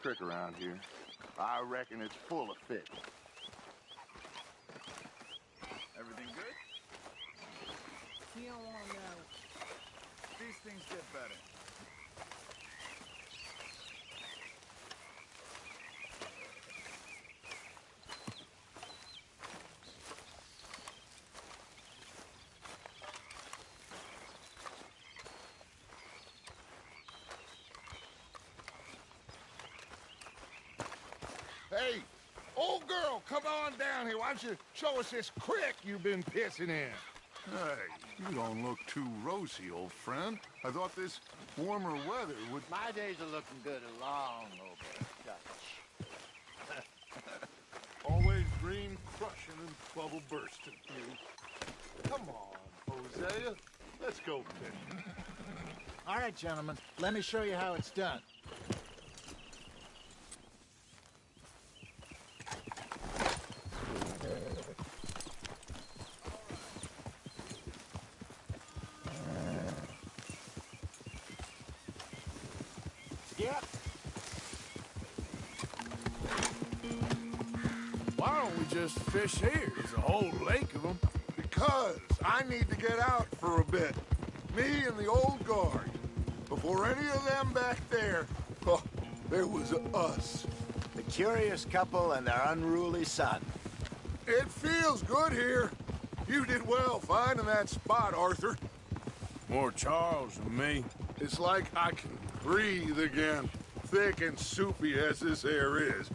creek around here. I reckon it's full of fish. Everything good? You don't want to know. These things get better. Hey, old girl, come on down here. Why don't you show us this creek you've been pissing in? Hey, you don't look too rosy, old friend. I thought this warmer weather would... My days are looking good along over Dutch. Always dream crushing and bubble bursting. You. Come on, Hosea. Let's go fishing. All right, gentlemen. Let me show you how it's done. Yep. Why don't we just fish here? There's a whole lake of them. Because I need to get out for a bit. Me and the old guard. Before any of them back there, oh, there was us. The curious couple and their unruly son. It feels good here. You did well finding that spot, Arthur. More Charles than me. It's like I can breathe again, thick and soupy as this air is.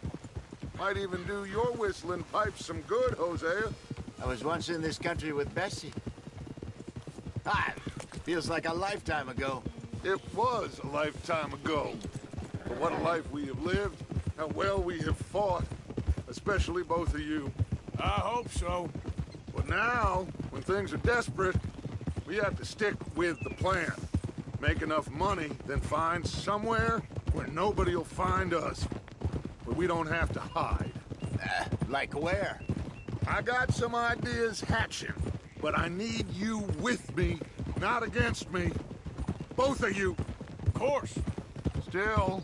Might even do your whistling pipes some good, Hosea. I was once in this country with Bessie. Ah, feels like a lifetime ago. It was a lifetime ago. But what a life we have lived, how well we have fought, especially both of you. I hope so. But now, when things are desperate, we have to stick with the plan. Make enough money, then find somewhere where nobody will find us. Where we don't have to hide. Like where? I got some ideas hatching, but I need you with me, not against me. Both of you. Of course. Still,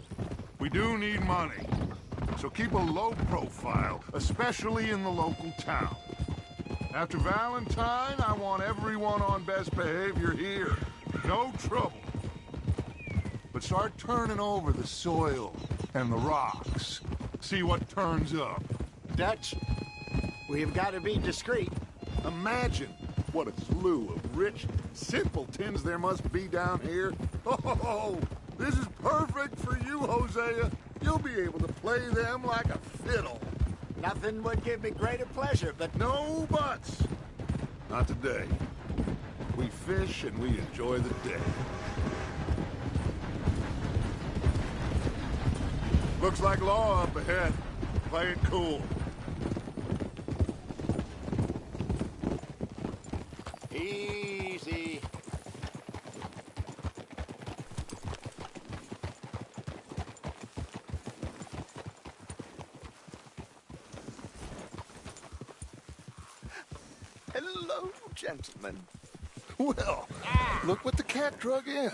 we do need money. So keep a low profile, especially in the local town. After Valentine, I want everyone on best behavior here. No trouble. But start turning over the soil and the rocks. See what turns up. Dutch, we've got to be discreet. Imagine what a slew of rich simpletons there must be down here. Oh, this is perfect for you, Hosea. You'll be able to play them like a fiddle. Nothing would give me greater pleasure, but... No buts. Not today. We fish and we enjoy the day. Looks like law up ahead. Play it cool. Easy. Hello, gentlemen. Well, look what the cat drug in.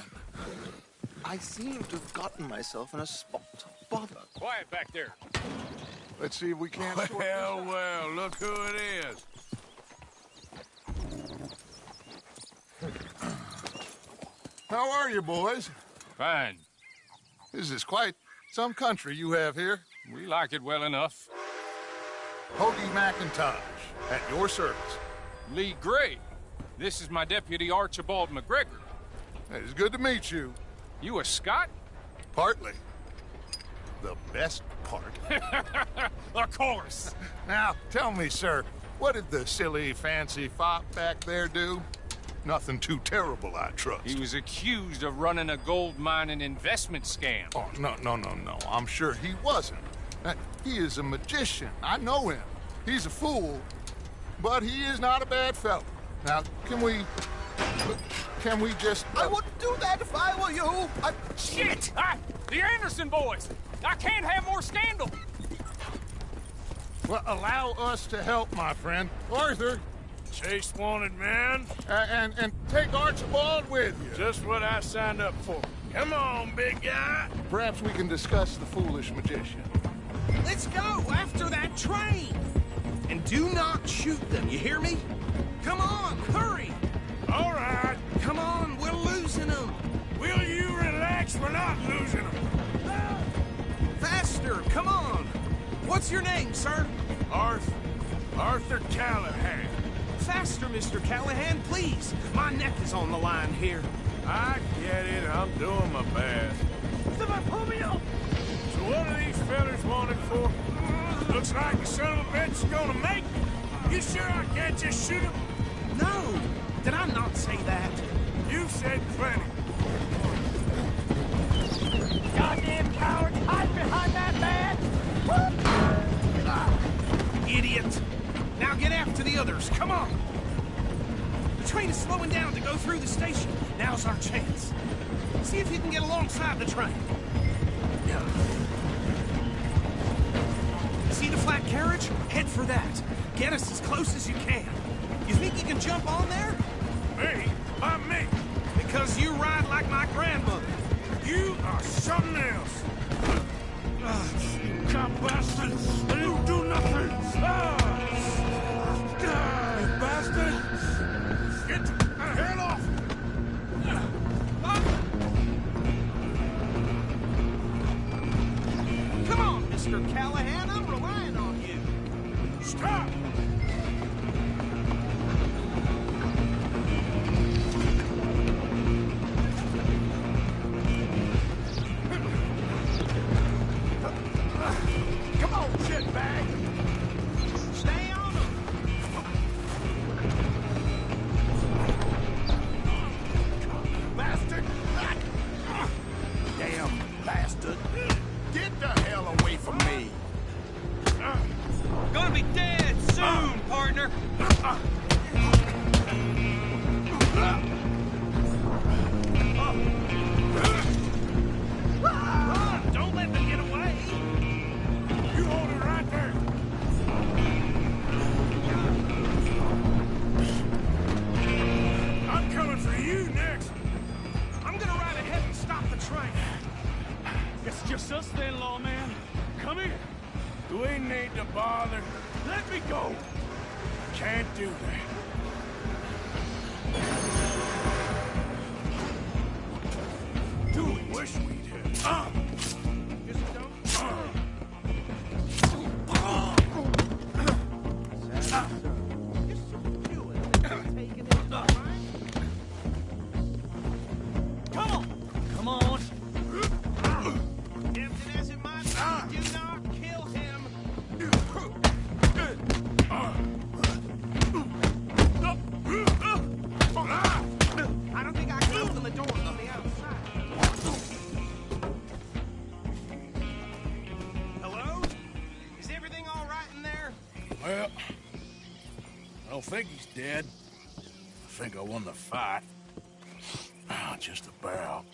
I seem to have gotten myself in a spot of bother. Quiet back there. Let's see if we can't sort this out. Well, look who it is. How are you, boys? Fine. This is quite some country you have here. We like it well enough. Hoagie McIntosh, at your service. Lee Gray. This is my deputy Archibald McGregor. It's good to meet you. You a Scot? Partly. The best part. Of course. Now, tell me, sir, what did the silly, fancy fop back there do? Nothing too terrible, I trust. He was accused of running a gold mining investment scam. Oh, no. I'm sure he wasn't. He is a magician. I know him. He's a fool, but he is not a bad fellow. Now, can we just... I wouldn't do that if I were you. Shit! The Anderson boys! I can't have more scandal! Well, allow us to help, my friend. Arthur. Chase wanted man. And take Archibald with you. Just what I signed up for. Come on, big guy. Perhaps we can discuss the foolish magician. Let's go after that train! And do not shoot them, you hear me? Come on, hurry! All right. Come on, we're losing them! Will you relax? We're not losing them. Faster, come on! What's your name, sir? Arthur Callahan. Faster, Mr. Callahan, please! My neck is on the line here. I get it. I'm doing my best. So what are these fellas wanted for? Looks like the son of a bitch is gonna make me. You sure I can't just shoot him? No! Did I not say that? You said plenty. Goddamn cowards! Hide behind that man! Idiot! Now get after the others, come on! The train is slowing down to go through the station. Now's our chance. See if you can get alongside the train. Yeah. See the flat carriage? Head for that. Get us as close as you can. You think you can jump on there? Me? Why me? Because you ride like my grandmother. You are something else. You cop bastards! And you do nothing! You bastard! Get the hell off! Come on, Mr. Callahan, I'm relying on you. Stop! Come on, shitbag! Stay on them! Bastard! Damn bastard. Get the hell away from me. Gonna be dead soon, partner! Run! Don't let them get away! You hold it right there! I'm coming for you next! I'm gonna ride ahead and stop the train. It's just us then, lawman. Come here. Do we need to bother? Let me go. Can't do that. Do we wish we did? Come on. Come on. Tempting as it might be, do not kill him. I don't think I can open the door from the outside. Hello? Is everything all right in there? Well, I don't think he's dead. I think I won the fight. Just about.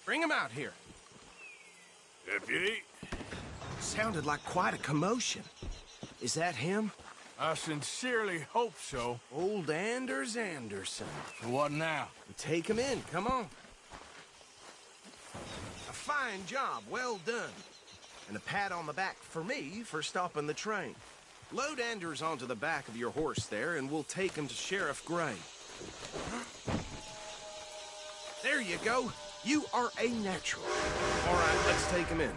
Bring him out here. Deputy, Sounded like quite a commotion. Is that him? I sincerely hope so. Old Anders Anderson. So what now? Take him in, come on. A fine job, well done. And a pat on the back for me for stopping the train. Load Anders onto the back of your horse there, and we'll take him to Sheriff Gray. There you go. You are a natural. All right, let's take him in.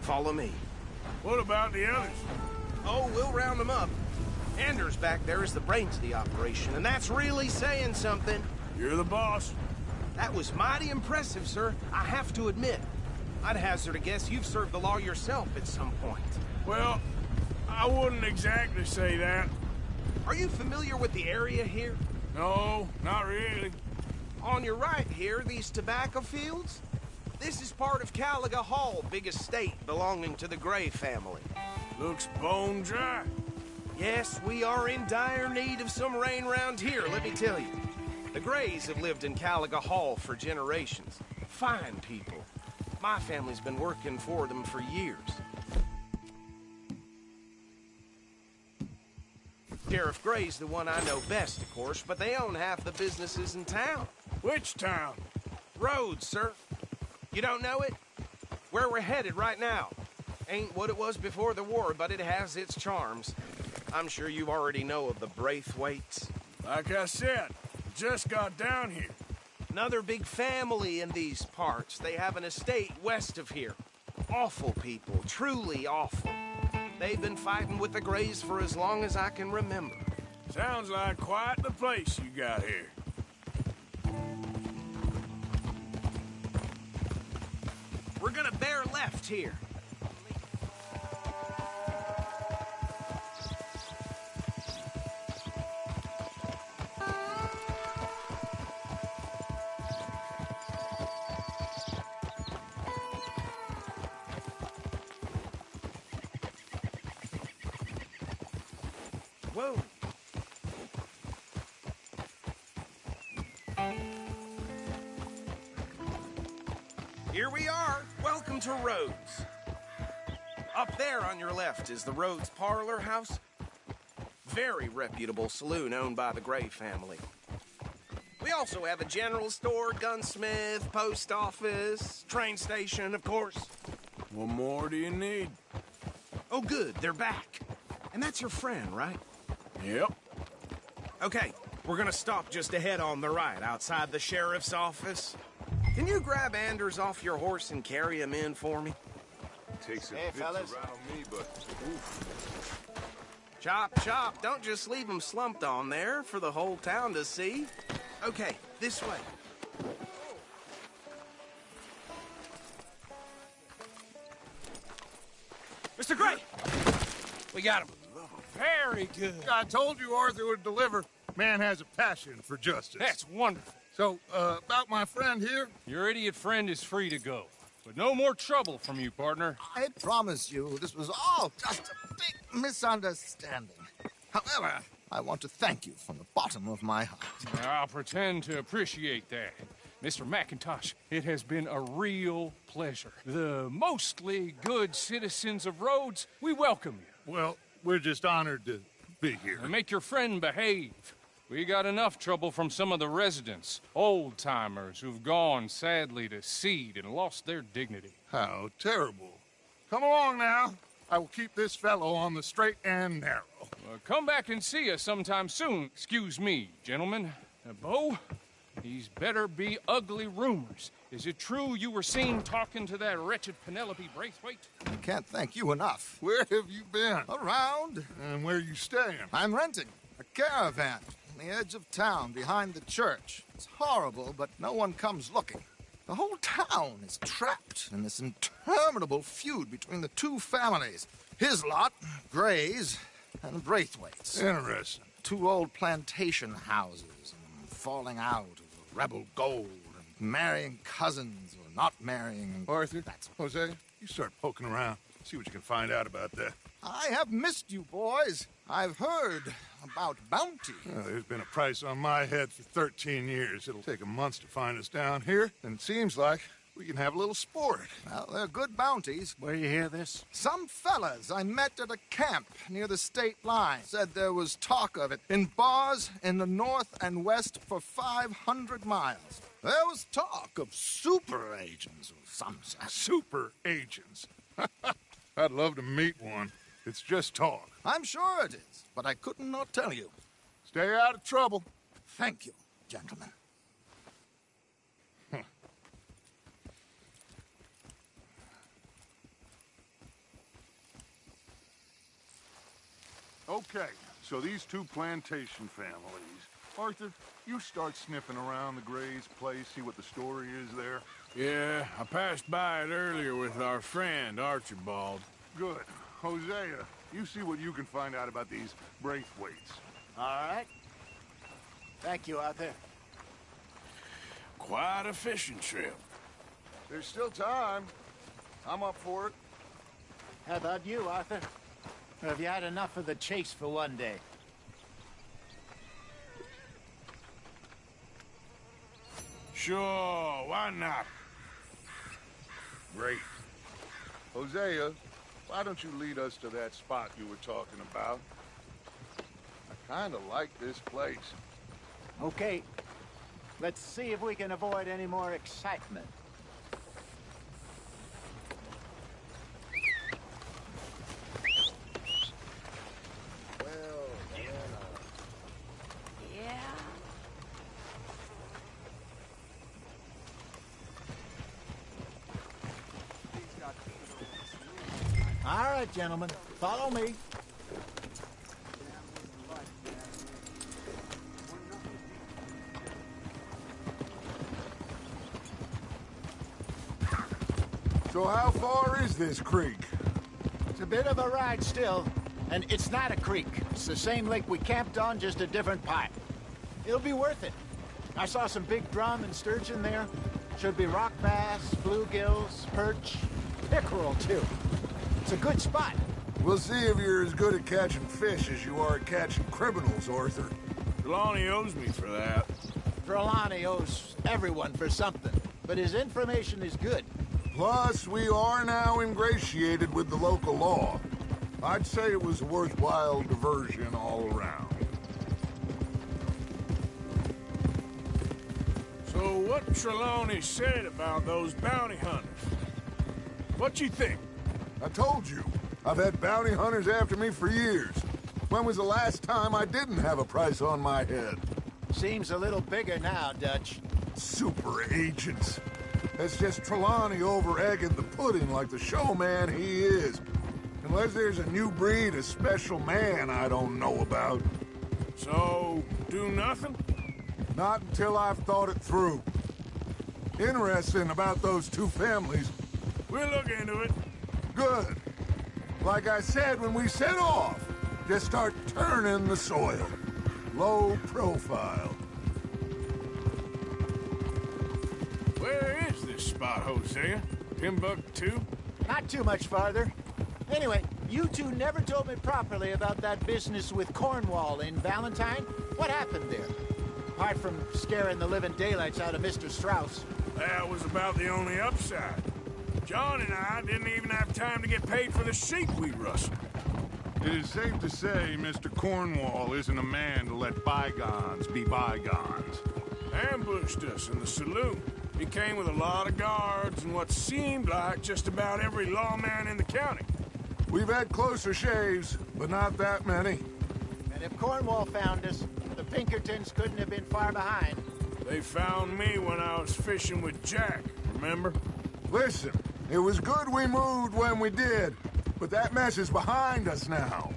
Follow me. What about the others? Oh, we'll round them up. Anders back there is the brains of the operation, and that's really saying something. You're the boss. That was mighty impressive, sir. I have to admit. I'd hazard a guess you've served the law yourself at some point. Well, I wouldn't exactly say that. Are you familiar with the area here? No, not really. On your right here, these tobacco fields? This is part of Caliga Hall, big estate belonging to the Gray family. Looks bone dry. Yes, we are in dire need of some rain round here, let me tell you. The Grays have lived in Caliga Hall for generations. Fine people. My family's been working for them for years. Sheriff Gray's the one I know best, of course, but they own half the businesses in town. Which town? Rhodes, sir. You don't know it? Where we're headed right now. Ain't what it was before the war, but it has its charms. I'm sure you already know of the Braithwaites. Like I said, just got down here. Another big family in these parts. They have an estate west of here. Awful people, truly awful. They've been fighting with the Grays for as long as I can remember. Sounds like quite the place you got here. We're gonna bear left here. Whoa. Here we are. Welcome to Rhodes. Up there on your left is the Rhodes Parlor House. Very reputable saloon owned by the Gray family. We also have a general store, gunsmith, post office, train station, of course. What more do you need? Oh, good. They're back. And that's your friend, right? Yep. Okay, we're gonna stop just ahead on the right, outside the sheriff's office. Can you grab Anders off your horse and carry him in for me? Takes a Hey, bit fellas. to rattle me, but oof. Chop, chop. Don't just leave him slumped on there for the whole town to see. Okay, this way. Mr. Gray! We got him. Very good. I told you Arthur would deliver. Man has a passion for justice. That's wonderful. So, about my friend here? Your idiot friend is free to go. But no more trouble from you, partner. I promise you, this was all just a big misunderstanding. However, I want to thank you from the bottom of my heart. I'll pretend to appreciate that. Mr. McIntosh, it has been a real pleasure. The mostly good citizens of Rhodes, we welcome you. Well, we're just honored to be here. And make your friend behave. We got enough trouble from some of the residents, old-timers who've gone, sadly, to seed and lost their dignity. How terrible. Come along now. I will keep this fellow on the straight and narrow. Come back and see us sometime soon. Excuse me, gentlemen. Bo, these better be ugly rumors. Is it true you were seen talking to that wretched Penelope Braithwaite? I can't thank you enough. Where have you been? Around, And where you staying? I'm renting a caravan on the edge of town behind the church. It's horrible, but no one comes looking. The whole town is trapped in this interminable feud between the two families. His lot, Gray's, and Braithwaite's. Interesting. Two old plantation houses, and falling out over rebel gold, and marrying cousins or not marrying. Arthur, That's Jose, you start poking around. See what you can find out about that. I have missed you, boys. I've heard about bounty. There's been a price on my head for 13 years. It'll take a month to find us down here, and it seems like we can have a little sport. Well, they're good bounties. Where you hear this? Some fellas I met at a camp near the state line said there was talk of it in bars in the north and west for 500 miles. There was talk of super agents of some sort. Super agents. I'd love to meet one. It's just talk. I'm sure it is, but I couldn't not tell you. Stay out of trouble. Thank you, gentlemen. Okay, so these two plantation families. Arthur, you start sniffing around the Gray's place, see what the story is there. Yeah, I passed by it earlier with our friend, Archibald. Good. Hosea, you see what you can find out about these Braithwaites. All right. Thank you, Arthur. Quite a fishing trip. There's still time. I'm up for it. How about you, Arthur? Or have you had enough of the chase for one day? Sure, why not? Great. Hosea, why don't you lead us to that spot you were talking about? I kind of like this place. Okay. Let's see if we can avoid any more excitement. All right, gentlemen, follow me. So how far is this creek? It's a bit of a ride still, and it's not a creek. It's the same lake we camped on, just a different pipe. It'll be worth it. I saw some big drum and sturgeon there. Should be rock bass, bluegills, perch, pickerel, too. It's a good spot. We'll see if you're as good at catching fish as you are at catching criminals, Arthur. Trelawney owes me for that. Trelawney owes everyone for something, but his information is good. Plus, we are now ingratiated with the local law. I'd say it was a worthwhile diversion all around. So what Trelawney said about those bounty hunters? What you think? I told you, I've had bounty hunters after me for years. When was the last time I didn't have a price on my head? Seems a little bigger now, Dutch. Super agents. That's just Trelawney over-egging the pudding like the showman he is. Unless there's a new breed of special man I don't know about. So, do nothing? Not until I've thought it through. Interesting about those two families. We'll look into it. Good. Like I said when we set off, just start turning the soil. Low profile. Where is this spot, Hosea? Timbuktu? Not too much farther. Anyway, you two never told me properly about that business with Cornwall in Valentine. What happened there? Apart from scaring the living daylights out of Mr. Strauss. That was about the only upside. John and I didn't even have time to get paid for the sheep we rustled. It is safe to say Mr. Cornwall isn't a man to let bygones be bygones. Ambushed us in the saloon. He came with a lot of guards and what seemed like just about every lawman in the county. We've had closer shaves, but not that many. And if Cornwall found us, the Pinkertons couldn't have been far behind. They found me when I was fishing with Jack, remember? Listen, it was good we moved when we did, but that mess is behind us now.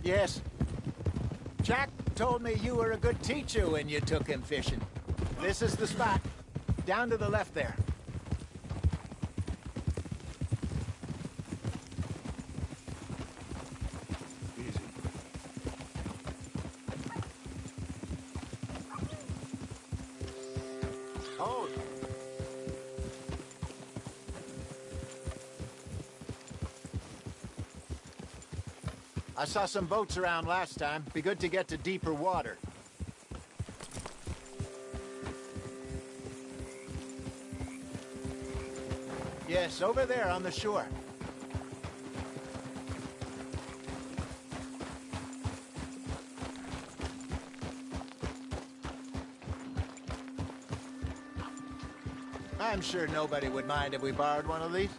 Yes. Jack told me you were a good teacher when you took him fishing. This is the spot. Down to the left there. Easy. Oh. I saw some boats around last time. Be good to get to deeper water. Yes, over there on the shore. I'm sure nobody would mind if we borrowed one of these.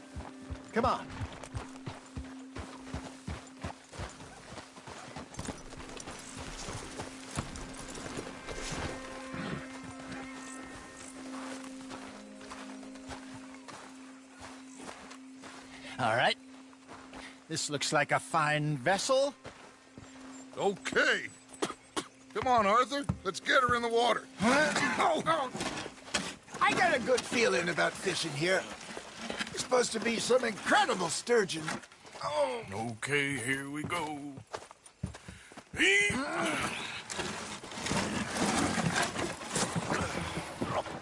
Come on. All right. This looks like a fine vessel. Okay. Come on, Arthur. Let's get her in the water. Oh. I got a good feeling about fishing here. There's supposed to be some incredible sturgeon. Oh. Okay, here we go.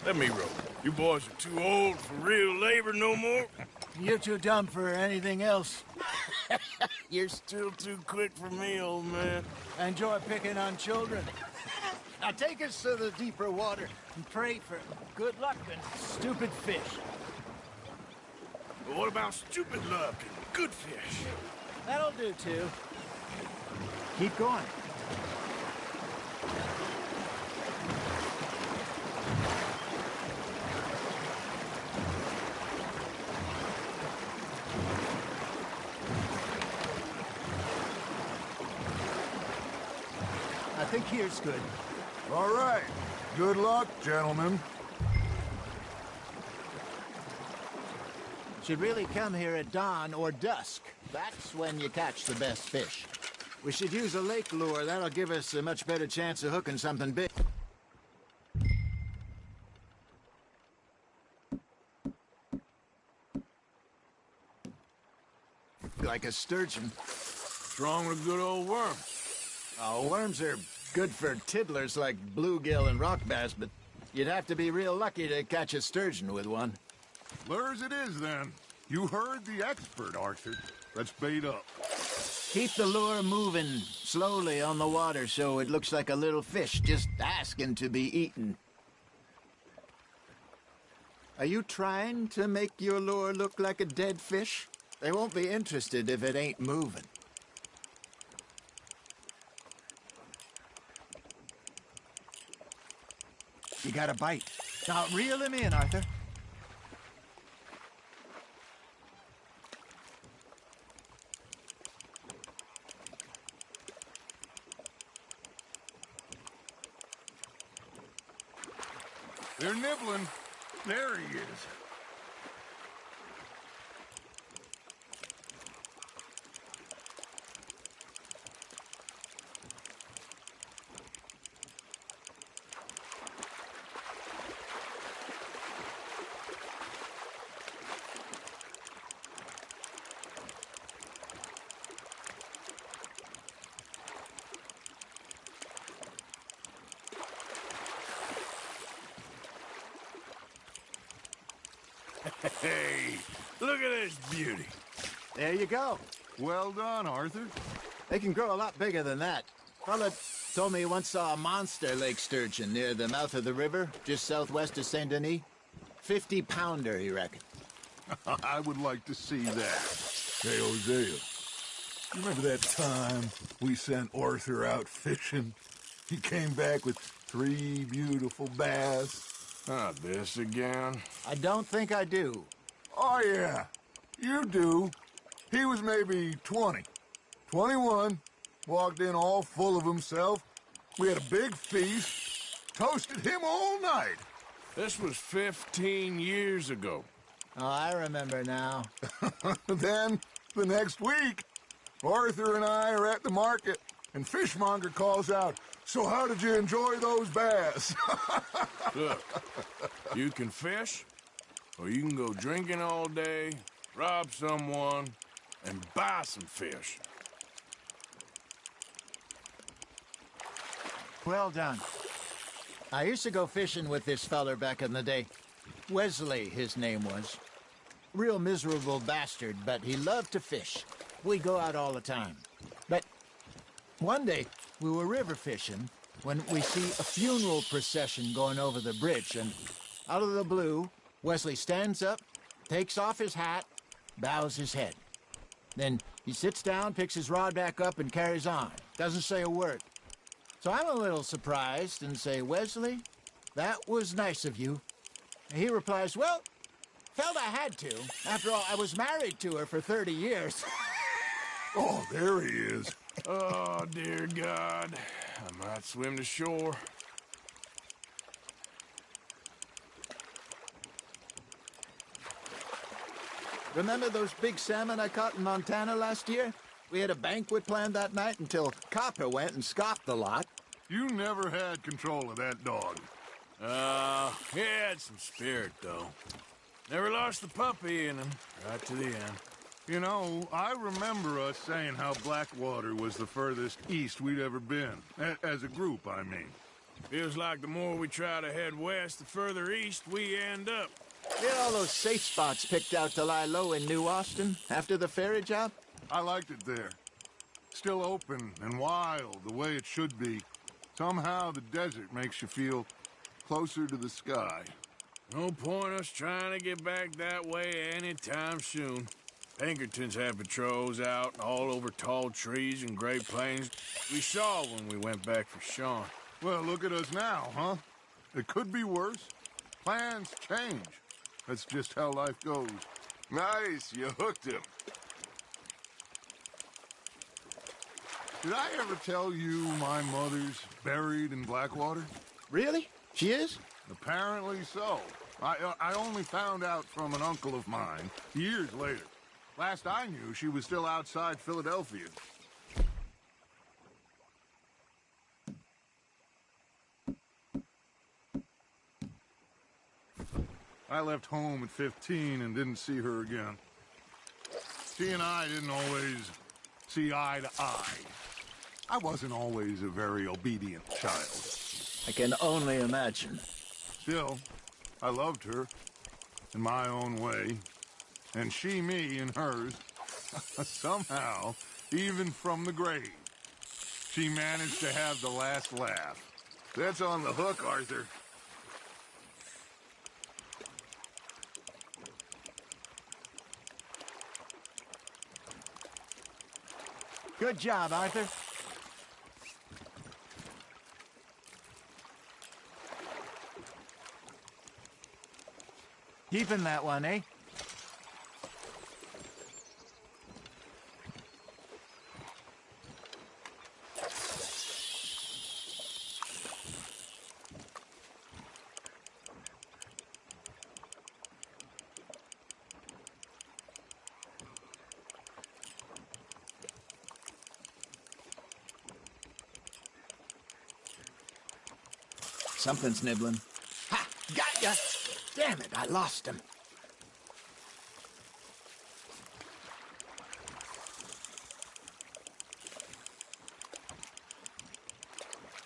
Let me row. You boys are too old for real labor no more. You're too dumb for anything else. You're still too quick for me, old man. I enjoy picking on children. Now take us to the deeper water and pray for good luck and stupid fish. But what about stupid luck and good fish? That'll do, too. Keep going. I think here's good. All right. Good luck, gentlemen. Should really come here at dawn or dusk. That's when you catch the best fish. We should use a lake lure. That'll give us a much better chance of hooking something big. Like a sturgeon. What's wrong with a good old worm? Oh, worms are good for tiddlers like bluegill and rock bass, but you'd have to be real lucky to catch a sturgeon with one. Lures it is, then. You heard the expert, Arthur. Let's bait up. Keep the lure moving slowly on the water so it looks like a little fish just asking to be eaten. Are you trying to make your lure look like a dead fish? They won't be interested if it ain't moving. You got a bite. Now reel him in, Arthur. They're nibbling. There he is. Hey, look at this beauty. There you go. Well done, Arthur. They can grow a lot bigger than that. Fella told me he once saw a monster lake sturgeon near the mouth of the river, just southwest of Saint Denis. 50-pounder, he reckoned. I would like to see that. Hey, Hosea, you remember that time we sent Arthur out fishing? He came back with 3 beautiful bass. Not this again. I don't think I do. Oh, yeah. You do. He was maybe 20. 21. Walked in all full of himself. We had a big feast. Toasted him all night. This was 15 years ago. Oh, I remember now. Then, the next week, Arthur and I are at the market, and Fishmonger calls out, "So how did you enjoy those bass?" Look, you can fish, or you can go drinking all day, rob someone, and buy some fish. Well done. I used to go fishing with this feller back in the day. Wesley, his name was. Real miserable bastard, but he loved to fish. We'd go out all the time. But one day, we were river fishing when we see a funeral procession going over the bridge, and out of the blue, Wesley stands up, takes off his hat, bows his head. Then he sits down, picks his rod back up, and carries on. Doesn't say a word. So I'm a little surprised and say, "Wesley, that was nice of you." And he replies, "Well, felt I had to. After all, I was married to her for 30 years. Oh, there he is. Oh, dear God. I might swim to shore. Remember those big salmon I caught in Montana last year? We had a banquet planned that night until Copper went and scoffed the lot. You never had control of that dog. He had some spirit, though. Never lost the puppy in him, right to the end. You know, I remember us saying how Blackwater was the furthest east we'd ever been. As a group, I mean. Feels like the more we try to head west, the further east we end up. You had all those safe spots picked out to lie low in New Austin after the ferry job? I liked it there. Still open and wild, the way it should be. Somehow the desert makes you feel closer to the sky. No point us trying to get back that way anytime soon. Pinkertons had patrols out all over tall trees and Great Plains. We saw when we went back for Sean. Well, look at us now, huh? It could be worse. Plans change. That's just how life goes. Nice, you hooked him. Did I ever tell you my mother's buried in Blackwater? Really? She is? Apparently so. I only found out from an uncle of mine years later. Last I knew, she was still outside Philadelphia. I left home at 15 and didn't see her again. She and I didn't always see eye to eye. I wasn't always a very obedient child. I can only imagine. Still, I loved her in my own way, and she me in hers. Somehow, even from the grave, she managed to have the last laugh. That's on the hook, Arthur. Good job, Arthur. Keeping that one, eh? Something's nibbling. Ha! Got ya! Damn it, I lost him.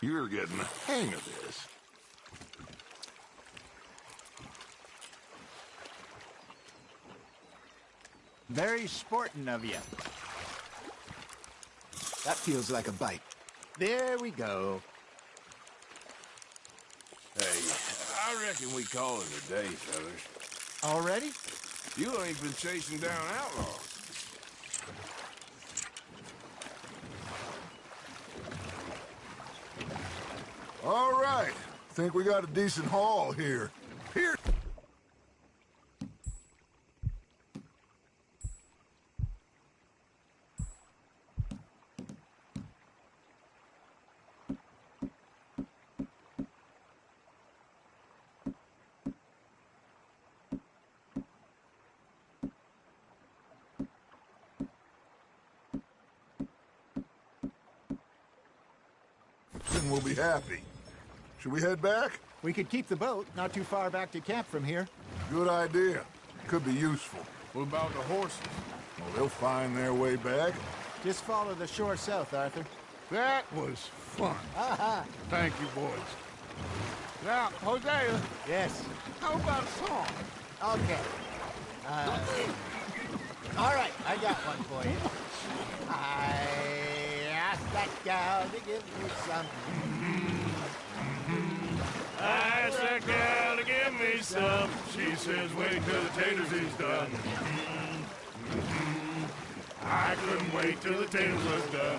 You're getting the hang of this. Very sporting of you. That feels like a bite. There we go. Hey, I reckon we call it a day, fellas. Already? You ain't been chasing down outlaws. All right. Think we got a decent haul here. Here. Then we'll be happy. Should we head back? We could keep the boat, not too far back to camp from here. Good idea. Could be useful. What about the horses? Well, they'll find their way back. Just follow the shore south, Arthur. That was fun. Thank you, boys. Now, Hosea, Yes. how about a song? Okay. All right, I got one for you. I asked that gal to give me some. I asked that gal to give me some. She says, wait till the taters is done. I couldn't wait till the taters was done.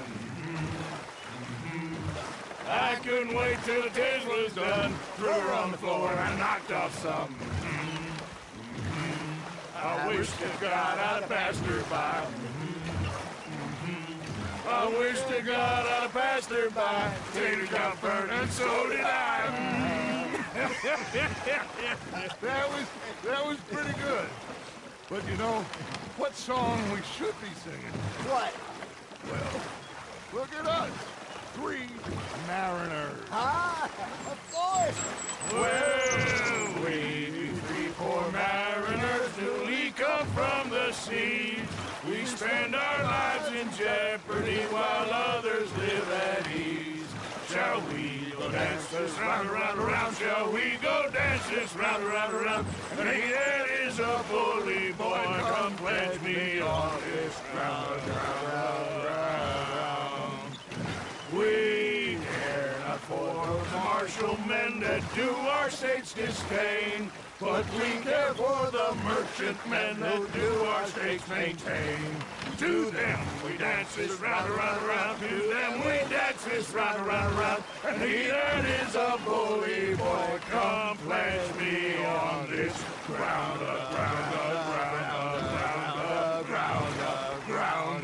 I couldn't wait till the taters was done. Threw her on the floor and I knocked off some. I wish to God I'd passed her by. I wish to God I'd passed her by. Taters got burnt and so did I. That was pretty good. But you know, what song we should be singing? What? Well, look at us. 3 mariners. Ah, of course. Well, we 3 poor mariners newly come from the sea. We spend our lives in jeopardy while others live at ease. Shall we go dance this round, around, around? Shall we go dance this round, around, around? And he that is a bully boy, come pledge me on this round, round, round, round. We dare not for tomorrow. partial men that do our state's disdain. But we care for the merchantmen that do our states maintain. To them we dance this round, around, around. To them we dance this round, around, around. And he that is a bully boy, come pledge me on this ground, ground, ground, ground, ground, ground, ground.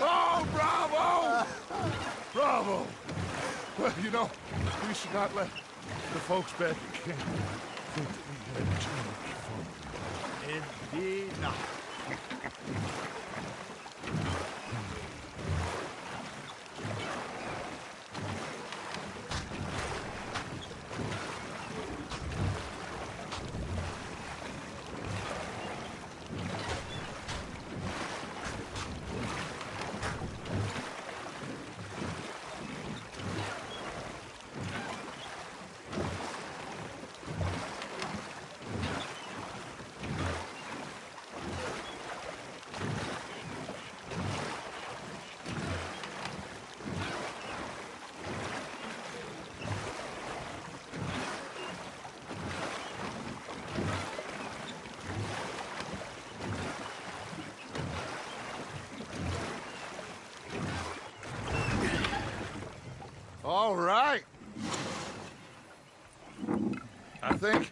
Oh, bravo! Bravo! Well, you know, we should not let the folks back at camp think that we had too much fun. Indeed not. All right. I think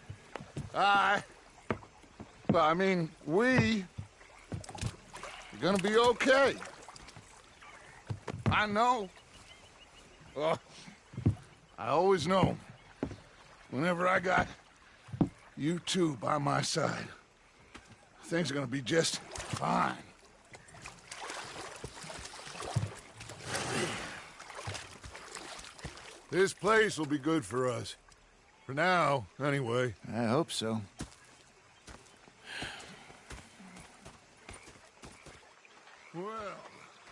we are gonna be okay. I know. I always know. Whenever I got you two by my side, things are gonna be just fine. This place will be good for us. For now, anyway. I hope so. Well,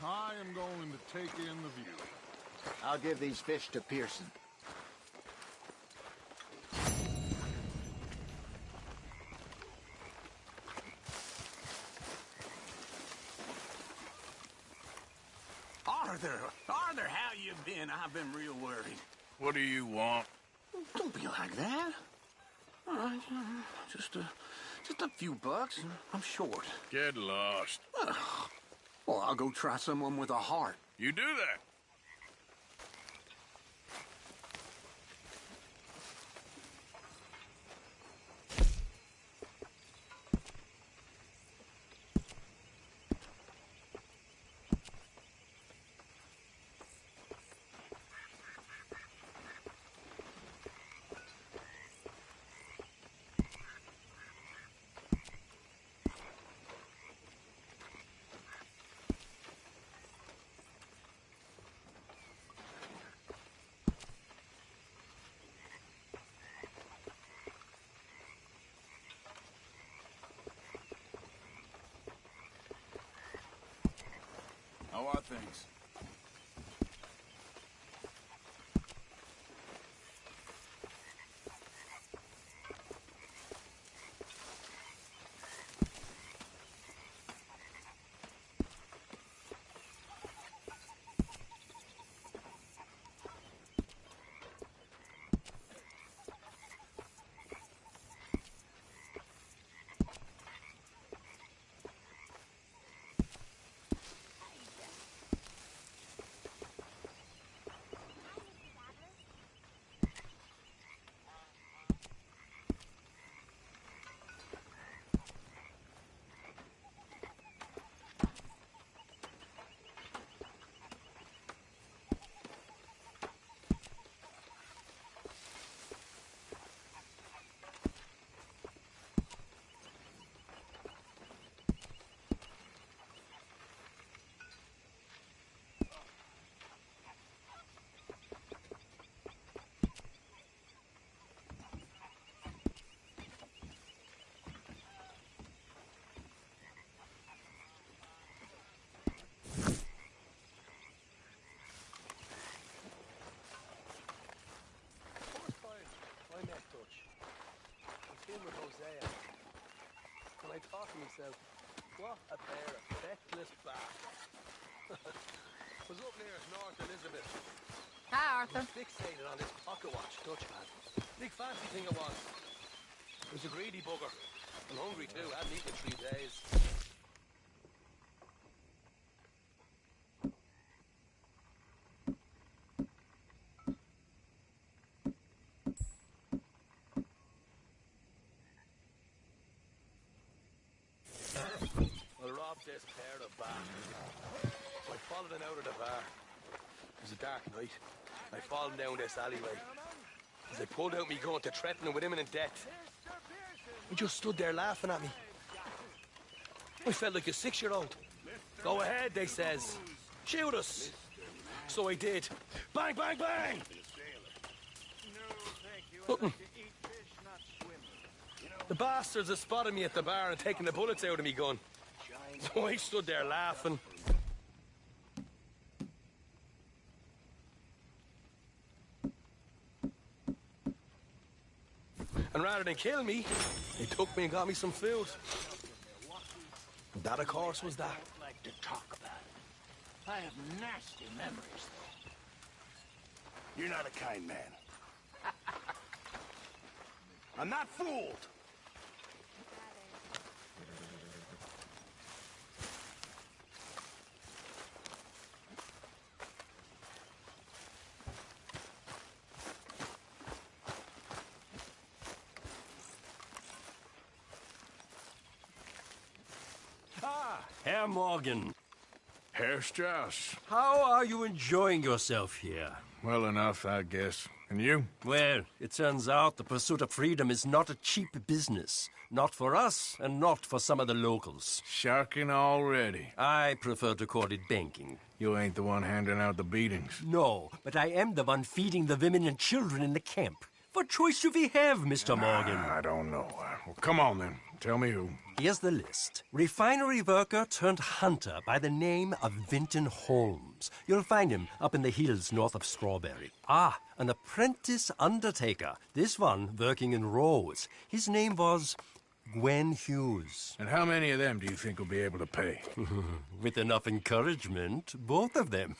I am going to take in the view. I'll give these fish to Pearson. Arthur, how you been? I've been real worried. What do you want? Don't be like that. All right, just a few bucks. I'm short. Get lost. Well, I'll go try someone with a heart. You do that. How are things? With Hosea, and I thought to myself, what a pair of feckless bastards. Was up near North Elizabeth. Hi, Arthur. Fixated on this pocket watch Dutch had. Big fancy thing it was. It was a greedy bugger. And hungry too. I hadn't eaten in 3 days. I robbed this pair of bastards. I followed them out of the bar. It was a dark night. I followed down this alleyway. As they pulled out me gun to threaten them with imminent death. He just stood there laughing at me. I felt like a 6-year-old. Go ahead, they says. Shoot us. So I did. Bang, bang, bang! Nothing. The bastards had spotted me at the bar and taken the bullets out of me gun. So I stood there laughing. And rather than kill me, they took me and got me some food. That, of course, was that. I'd like to talk about it. I have nasty memories, though. You're not a kind man. I'm not fooled. Herr Morgan, Herr Strauss. how are you enjoying yourself here? Well enough, I guess. And you? Well, it turns out the pursuit of freedom is not a cheap business. Not for us, and not for some of the locals. Sharking already. I prefer to call it banking. You ain't the one handing out the beatings. No, but I am the one feeding the women and children in the camp. What choice do we have, Mr. Morgan? I don't know. Well, come on, then. Tell me who. Here's the list. Refinery worker turned hunter by the name of Vinton Holmes. You'll find him up in the hills north of Strawberry. Ah, an apprentice undertaker. This one working in rows. His name was Gwen Hughes. And how many of them do you think will be able to pay? With enough encouragement, both of them.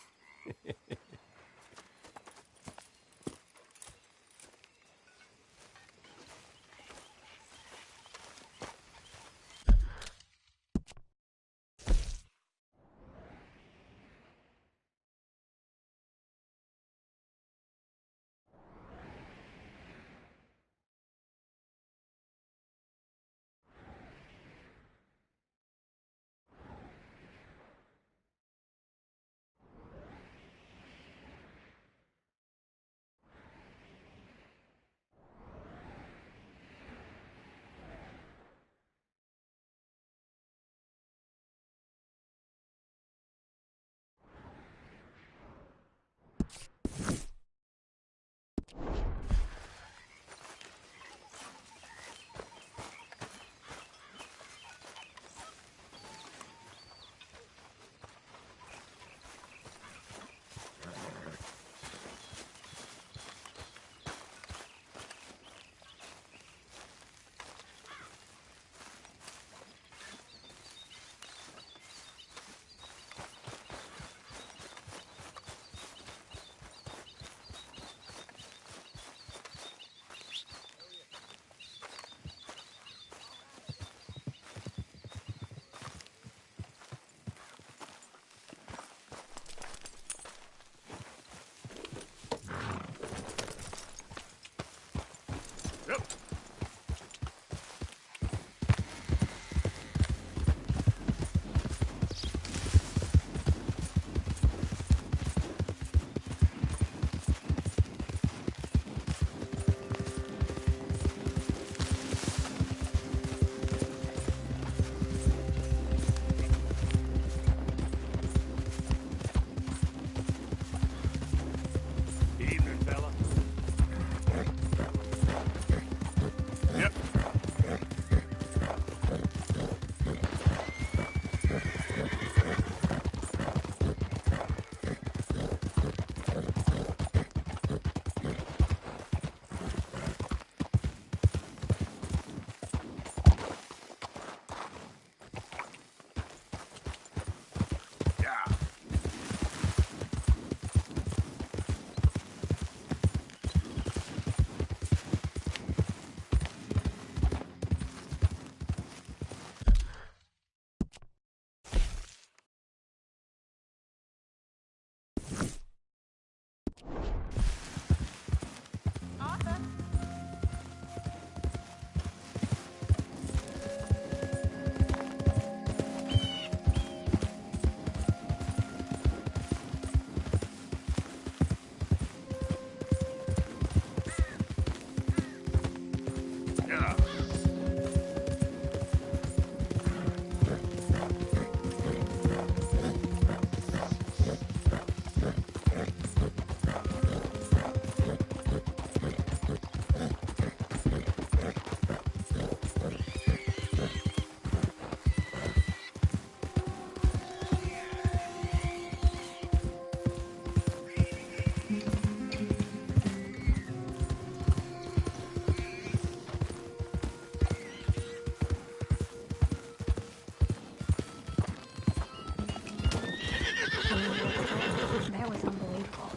That was unbelievable.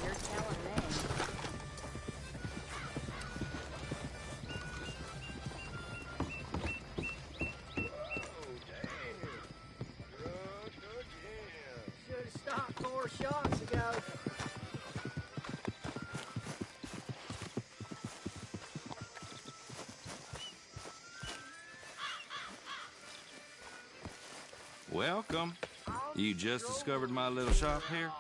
You're telling me. Should have stopped 4 shots ago. Welcome. You just discovered my little shop here?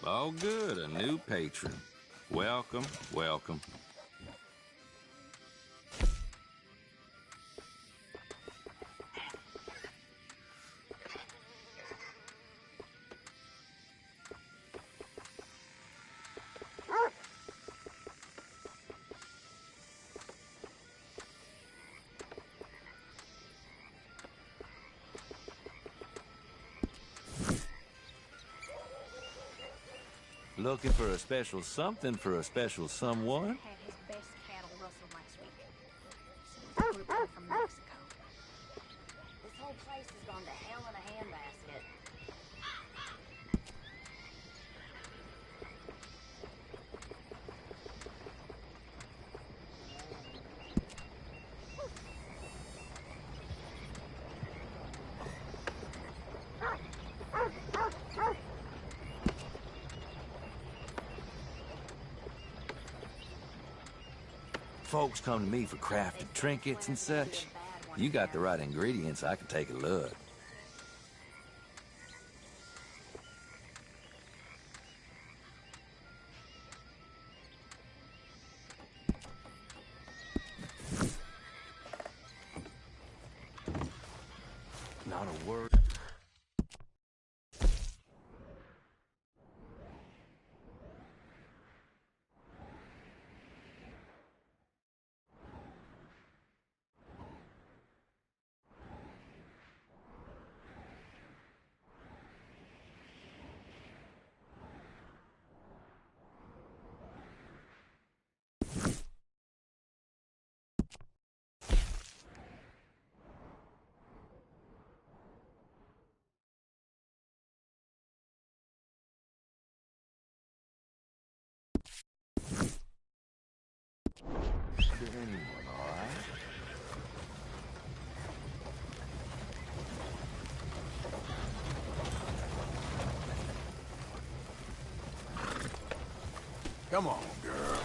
Oh, good, a new patron. Welcome, welcome. Looking for a special something for a special someone? Had his best cattle rustled last week. Seems to have from Mexico. This whole place has gone to hell in a handbasket. Folks come to me for crafted trinkets and such. You got the right ingredients, I can take a look. Not a word. Is anyone all right? Come on, girl.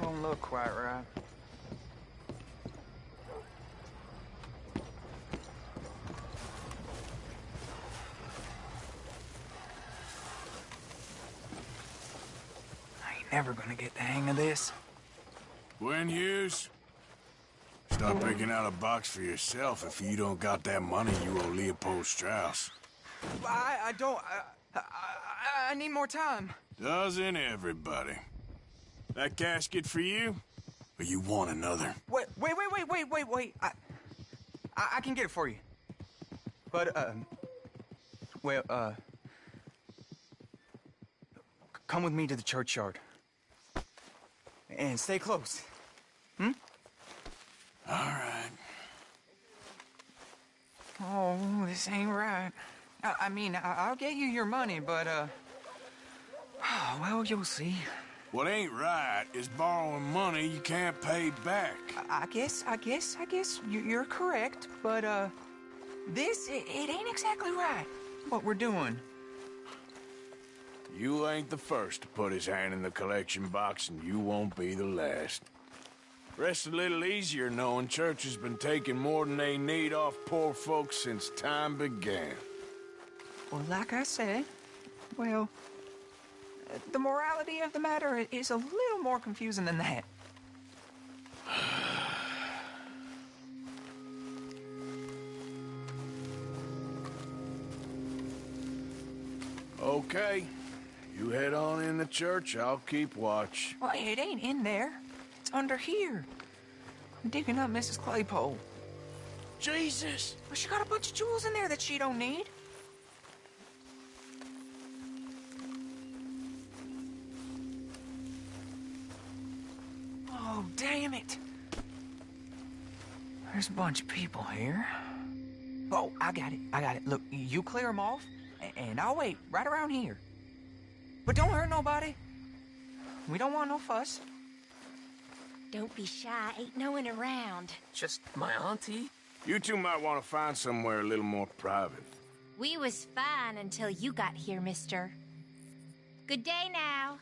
Don't look quite right. ever gonna get the hang of this. Gwen Hughes, stop picking out a box for yourself if you don't got that money you owe Leopold Strauss. I don't... I need more time. Doesn't everybody? That casket for you? Or you want another? Wait. I can get it for you. But, come with me to the churchyard. And stay close. Hmm? All right. Oh, this ain't right. I mean, I'll get you your money, but, well, you'll see. What ain't right is borrowing money you can't pay back. I guess you're correct, but, this, it ain't exactly right, what we're doing. You ain't the first to put his hand in the collection box, and you won't be the last. Rests a little easier knowing church has been taking more than they need off poor folks since time began. Well, like I said, well, the morality of the matter is a little more confusing than that. Okay. You head on in the church, I'll keep watch. Well, it ain't in there. It's under here. I'm digging up Mrs. Claypole. Jesus! Well, she got a bunch of jewels in there that she don't need. Oh, damn it. There's a bunch of people here. Oh, I got it. Look, you clear them off, and I'll wait right around here. But don't hurt nobody. We don't want no fuss. Don't be shy. Ain't no one around. Just my auntie. You two might want to find somewhere a little more private. We was fine until you got here, mister. Good day now.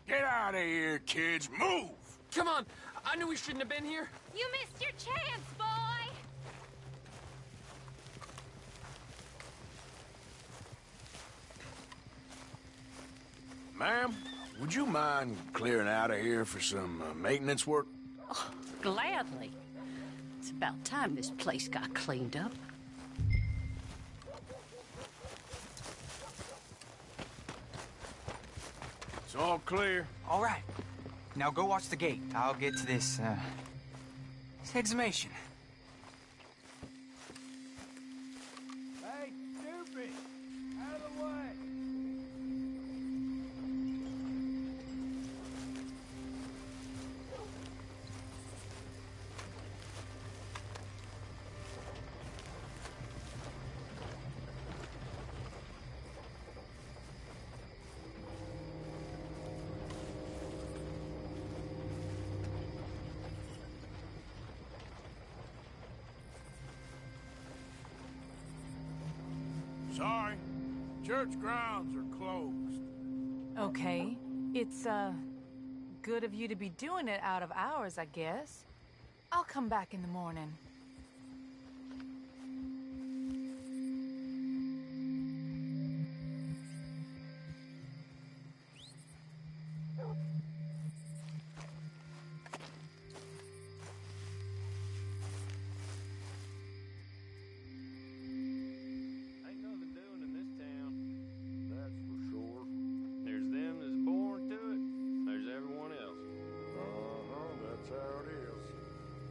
Get out of here, kids. Move! Come on. I knew we shouldn't have been here. You missed your chance, boy. Ma'am, would you mind clearing out of here for some maintenance work? Oh, gladly. It's about time this place got cleaned up. It's all clear. All right. Now go watch the gate. I'll get to this exhumation. Hey, stupid! Out of the way! Sorry. Church grounds are closed. Okay. It's, good of you to be doing it out of hours, I guess. I'll come back in the morning.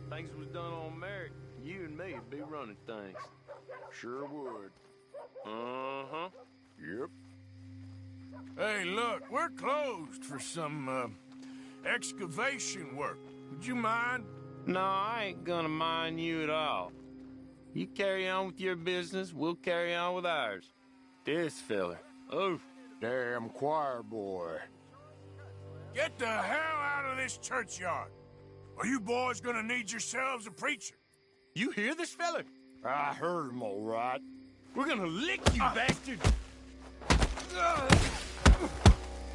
Things was done on merit, you and me would be running things. Sure would. Uh-huh. Yep. Hey, look, we're closed for some, excavation work. Would you mind? No, I ain't gonna mind you at all. You carry on with your business, we'll carry on with ours. This fella. Oh, damn choir boy. Get the hell out of this churchyard. Are you boys gonna need yourselves a preacher? You hear this fella? I heard him all right. We're gonna lick you, bastard!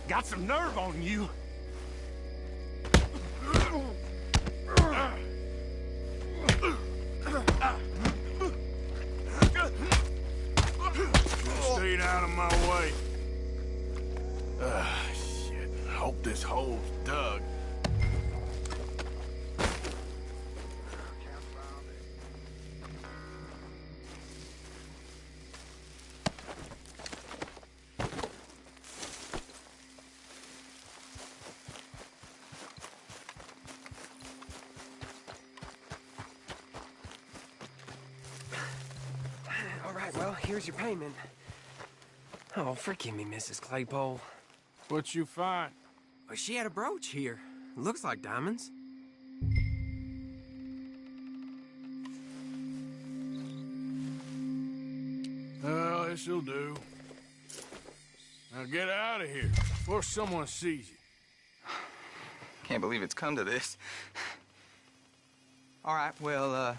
Got some nerve on you. my way. Shit. Hope this hole's dug. All right, well, here's your payment. Oh, forgive me, Mrs. Claypole. What you find? Well, she had a brooch here. Looks like diamonds. Well, this'll do. Now get out of here before someone sees you. Can't believe it's come to this. All right, well,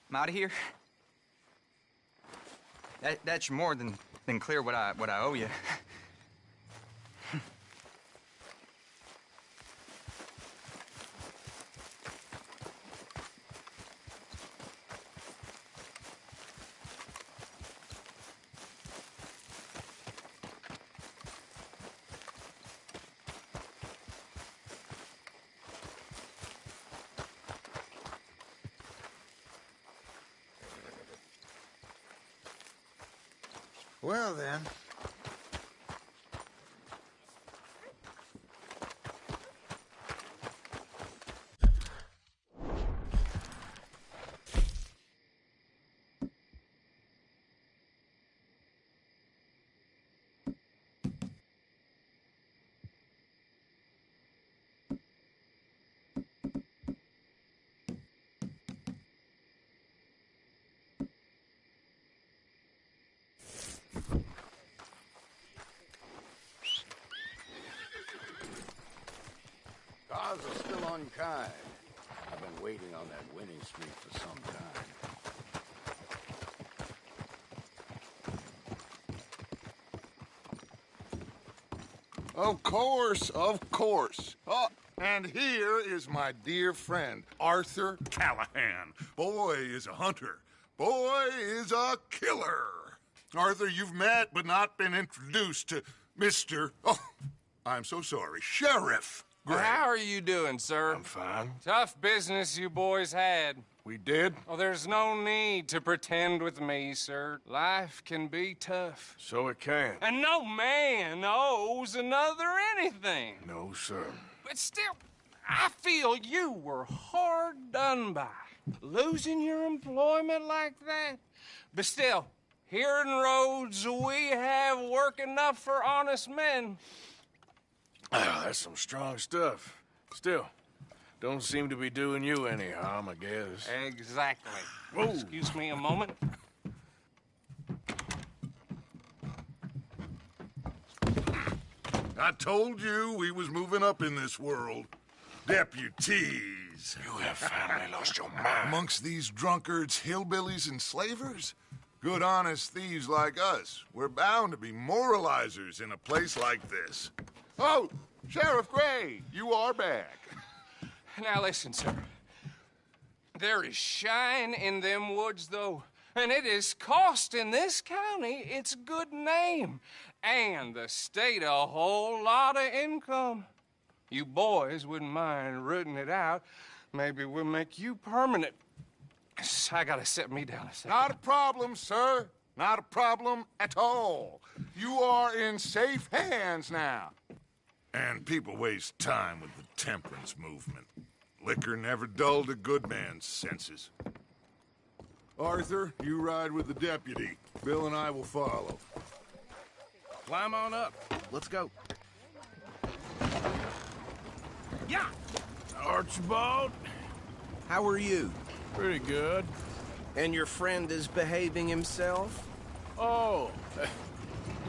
I'm out of here. That's more than clear what I owe you. Well, then. Cars are still unkind. I've been waiting on that winning streak for some time. Of course, of course. Oh, and here is my dear friend, Arthur Callahan. Boy is a hunter. Boy is a killer. Arthur, you've met but not been introduced to Mr. Oh, I'm so sorry, Sheriff Gray. How are you doing, sir? I'm fine. Tough business you boys had. We did? Oh, there's no need to pretend with me, sir. Life can be tough. So it can. And no man owes another anything. No, sir. But still, I feel you were hard done by. Losing your employment like that. But still, here in Rhodes, we have work enough for honest men. Oh, that's some strong stuff. Still, don't seem to be doing you any harm, I guess. Exactly. Whoa. Excuse me a moment. I told you we was moving up in this world. Deputies. You have finally lost your mind. Amongst these drunkards, hillbillies, and slavers? Good honest thieves like us. We're bound to be moralizers in a place like this. Oh, Sheriff Gray, you are back. Now listen, sir. There is shine in them woods, though, and it is costing this county its good name and the state a whole lot of income. You boys wouldn't mind rooting it out. Maybe we'll make you permanent. I gotta sit me down a second. Not a problem, sir. Not a problem at all. You are in safe hands now. And people waste time with the temperance movement. Liquor never dulled a good man's senses. Arthur, you ride with the deputy. Bill and I will follow. Climb on up. Let's go. Yeah! Archibald? How are you? Pretty good. And your friend is behaving himself? Oh,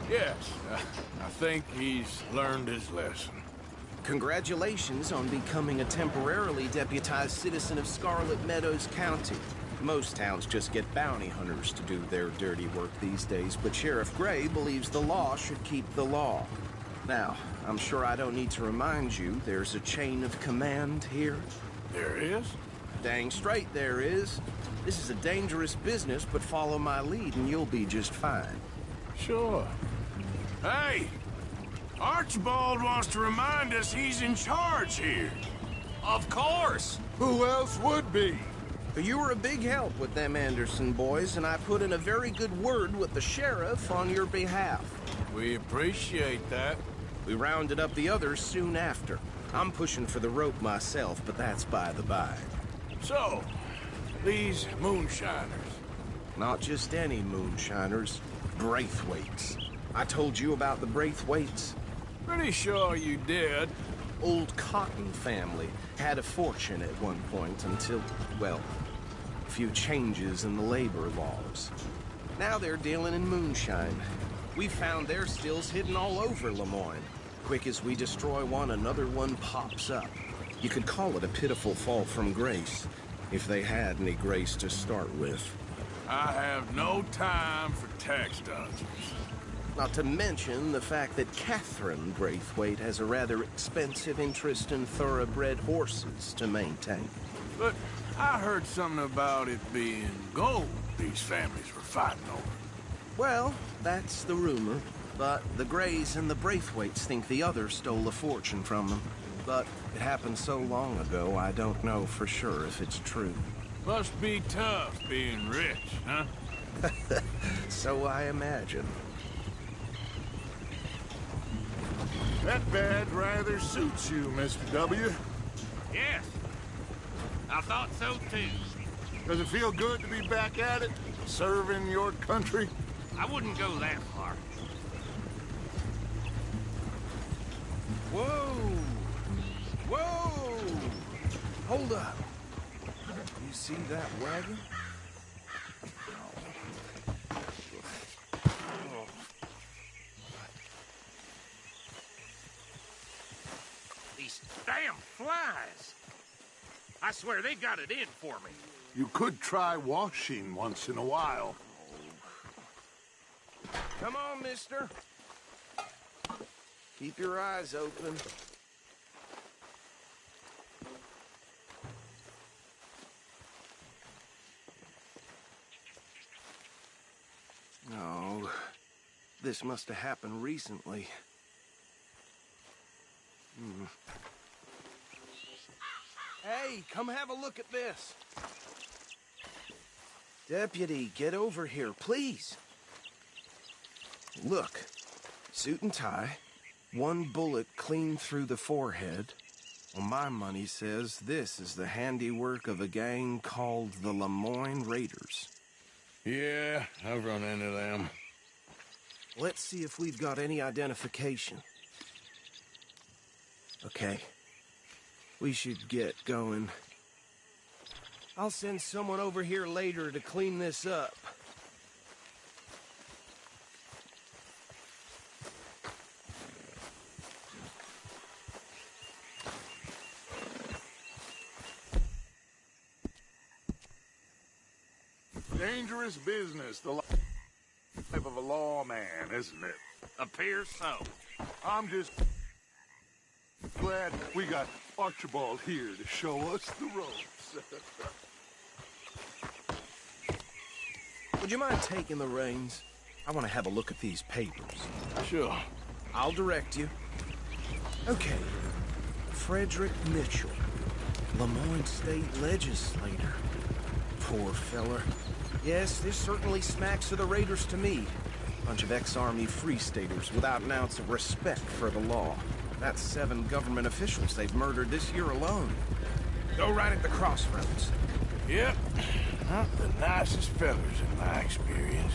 yes. I think he's learned his lesson. Congratulations on becoming a temporarily deputized citizen of Scarlet Meadows County. Most towns just get bounty hunters to do their dirty work these days, but Sheriff Gray believes the law should keep the law. Now, I'm sure I don't need to remind you there's a chain of command here. There is? Dang straight there is. This is a dangerous business, but follow my lead and you'll be just fine. Sure. Hey! Archibald wants to remind us he's in charge here. Of course! Who else would be? You were a big help with them Anderson boys, and I put in a very good word with the sheriff on your behalf. We appreciate that. We rounded up the others soon after. I'm pushing for the rope myself, but that's by the by. So, these moonshiners. Not just any moonshiners. Braithwaites. I told you about the Braithwaites? Pretty sure you did. Old Cotton family had a fortune at one point until, well, a few changes in the labor laws. Now they're dealing in moonshine. We found their stills hidden all over Lemoyne. Quick as we destroy one, another one pops up. You could call it a pitiful fall from grace, if they had any grace to start with. I have no time for tax dodgers. Not to mention the fact that Catherine Braithwaite has a rather expensive interest in thoroughbred horses to maintain. But I heard something about it being gold these families were fighting over. Well, that's the rumor. But the Greys and the Braithwaites think the other stole a fortune from them. But it happened so long ago, I don't know for sure if it's true. Must be tough being rich, huh? So I imagine. That badge rather suits you, Mr. W. Yes. I thought so, too. Does it feel good to be back at it? Serving your country? I wouldn't go that far. Whoa! Whoa! Hold up. You see that wagon? These damn flies. I swear they got it in for me. You could try washing once in a while. Come on, mister. Keep your eyes open. Oh, this must have happened recently. Hey, come have a look at this. Deputy, get over here, please. Look, suit and tie, one bullet clean through the forehead. Well, my money says this is the handiwork of a gang called the Lemoyne Raiders. Yeah, I've run into them. Let's see if we've got any identification. Okay. We should get going. I'll send someone over here later to clean this up. Dangerous business, the life of a lawman, isn't it? Appears so. I'm just glad we got Archibald here to show us the ropes. Would you mind taking the reins? I want to have a look at these papers. Sure. I'll direct you. Okay. Frederick Mitchell, Lemoyne State Legislator. Poor feller. Yes, this certainly smacks of the Raiders to me. Bunch of ex-Army Free Staters without an ounce of respect for the law. That's 7 government officials they've murdered this year alone. Go right at the crossroads. Yep. Not the nicest fellas in my experience.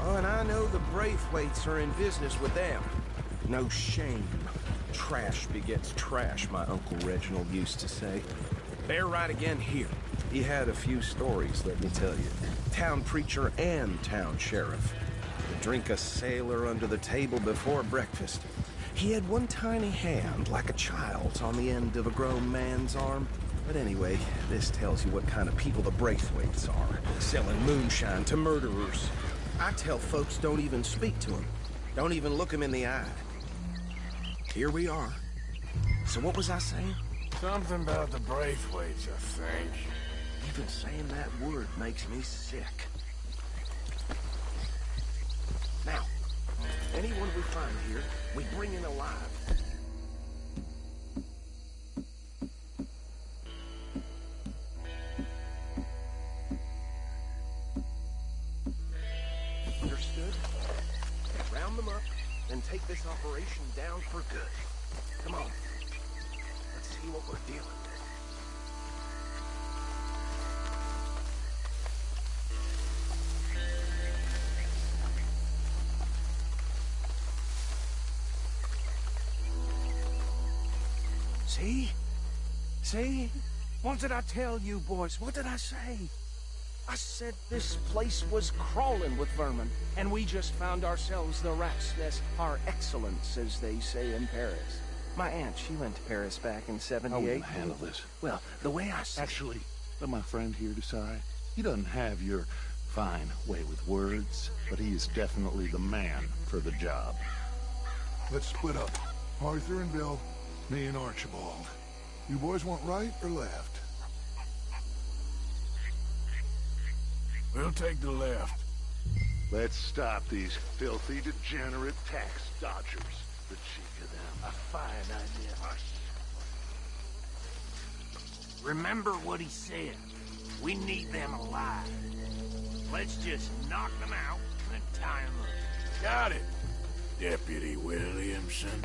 Oh, and I know the Braithwaites are in business with them. No shame. Trash begets trash, my Uncle Reginald used to say. They're right again here. He had a few stories, let me tell you. Town preacher and town sheriff. Would drink a sailor under the table before breakfast. He had one tiny hand, like a child's, on the end of a grown man's arm. But anyway, this tells you what kind of people the Braithwaites are. Selling moonshine to murderers. I tell folks don't even speak to them. Don't even look them in the eye. Here we are. So what was I saying? Something about the Braithwaites, I think. Even saying that word makes me sick. Now, Anyone we find here, we bring in alive. Understood? Round them up, and take this operation down for good. Come on. Let's see what we're dealing with. See? See? What did I tell you, boys? What did I say? I said this place was crawling with vermin, and we just found ourselves the rat's nest par excellence, as they say in Paris. My aunt, she went to Paris back in '78. How are we gonna handle this? Well, the way I see Actually, let my friend here decide. He doesn't have your fine way with words, but he is definitely the man for the job. Let's split up. Arthur and Bill, me and Archibald. You boys want right or left? We'll take the left. Let's stop these filthy, degenerate tax dodgers. The cheek of them. a fine idea. Remember what he said. We need them alive. Let's just knock them out and tie them up. Got it, Deputy Williamson.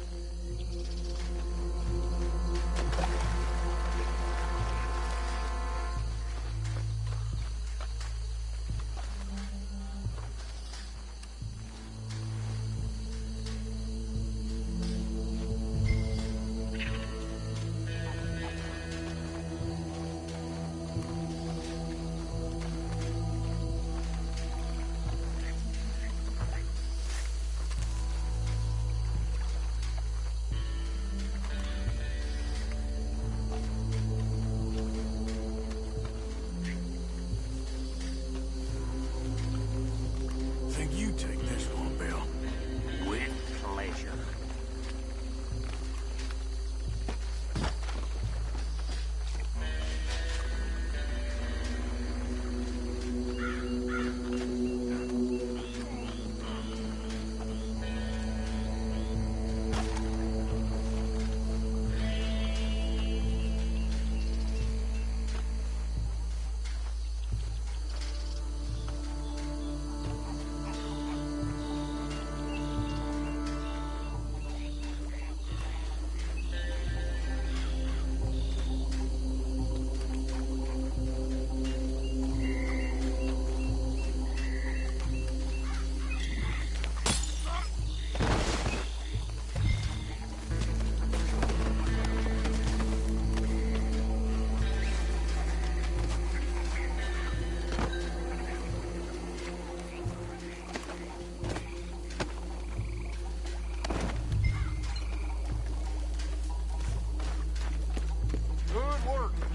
Take this one, Bill. With pleasure.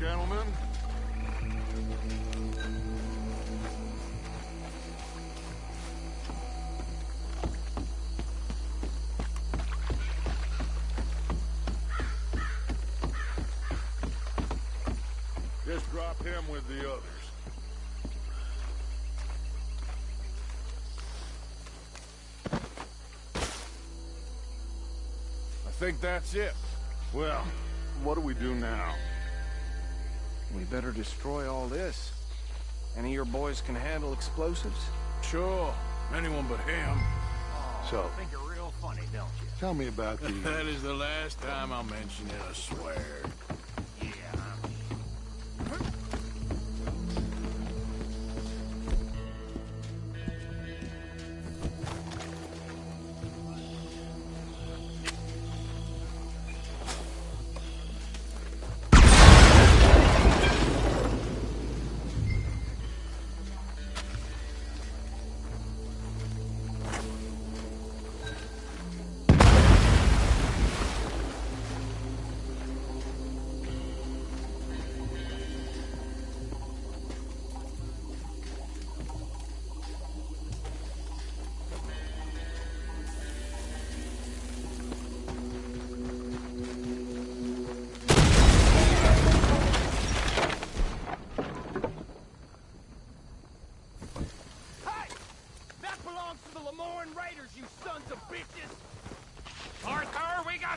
Gentlemen. Just drop him with the others. I think that's it. Well, what do we do now? We better destroy all this. Any of your boys can handle explosives? Sure. Anyone but him. So, I think you're real funny, don't you? tell me about the... That is the last time I'll mention it, I swear.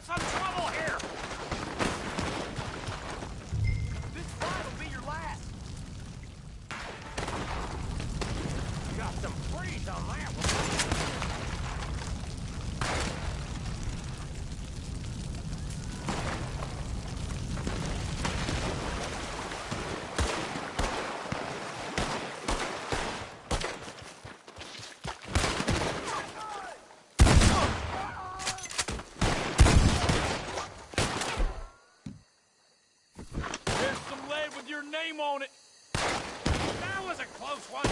got some trouble here! This fight will be your last. Got some freeze on that one. Name on it. That was a close one.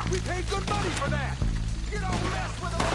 We paid good money for that! You don't mess with the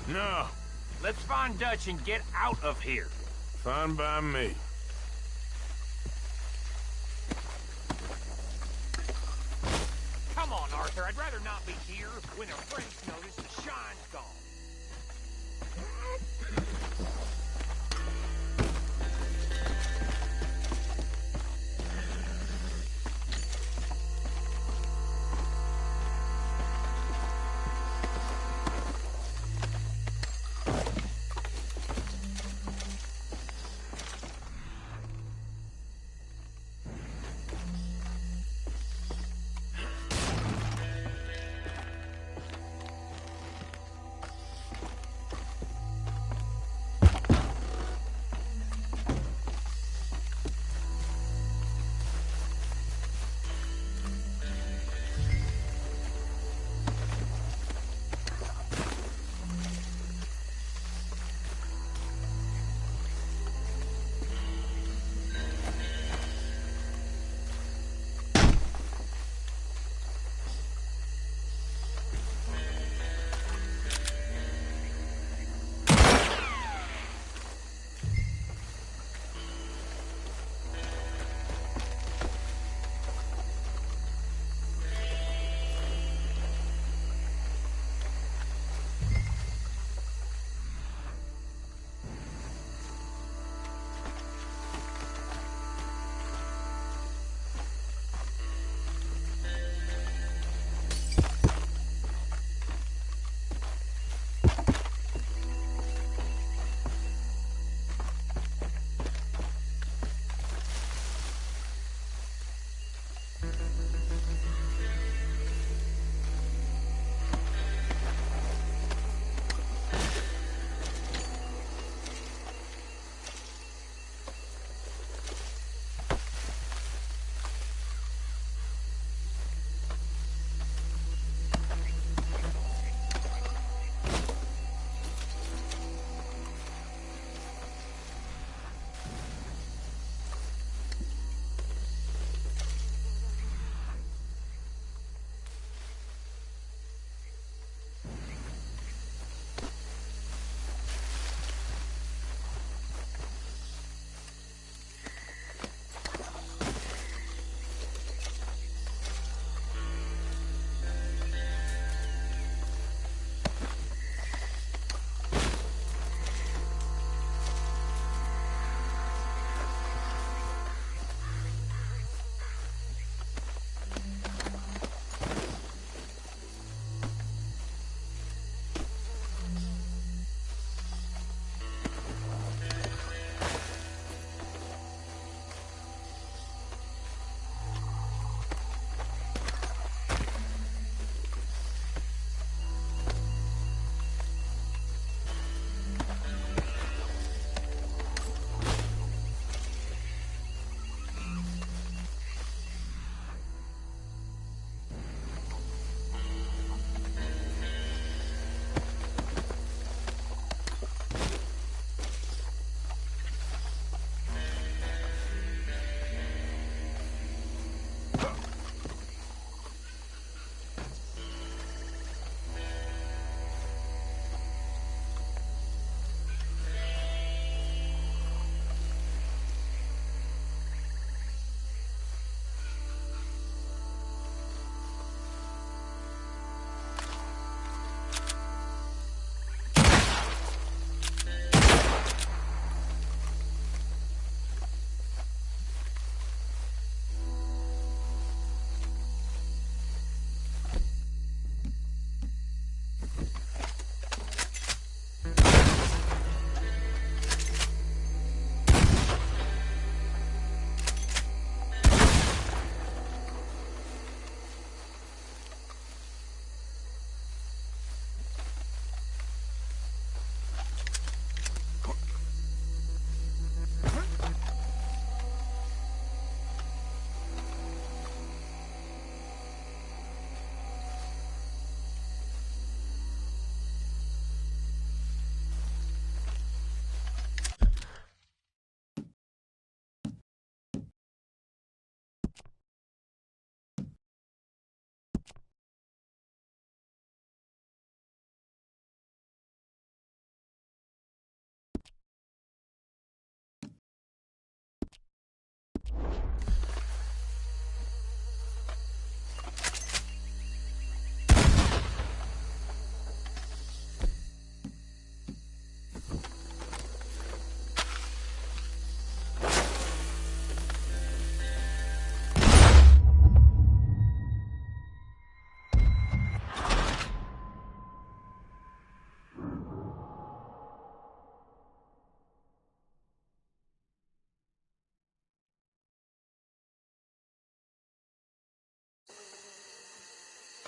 No. Let's find Dutch and get out of here. Fine by me. Come on, Arthur. I'd rather not be here when our friends notice the shine's gone.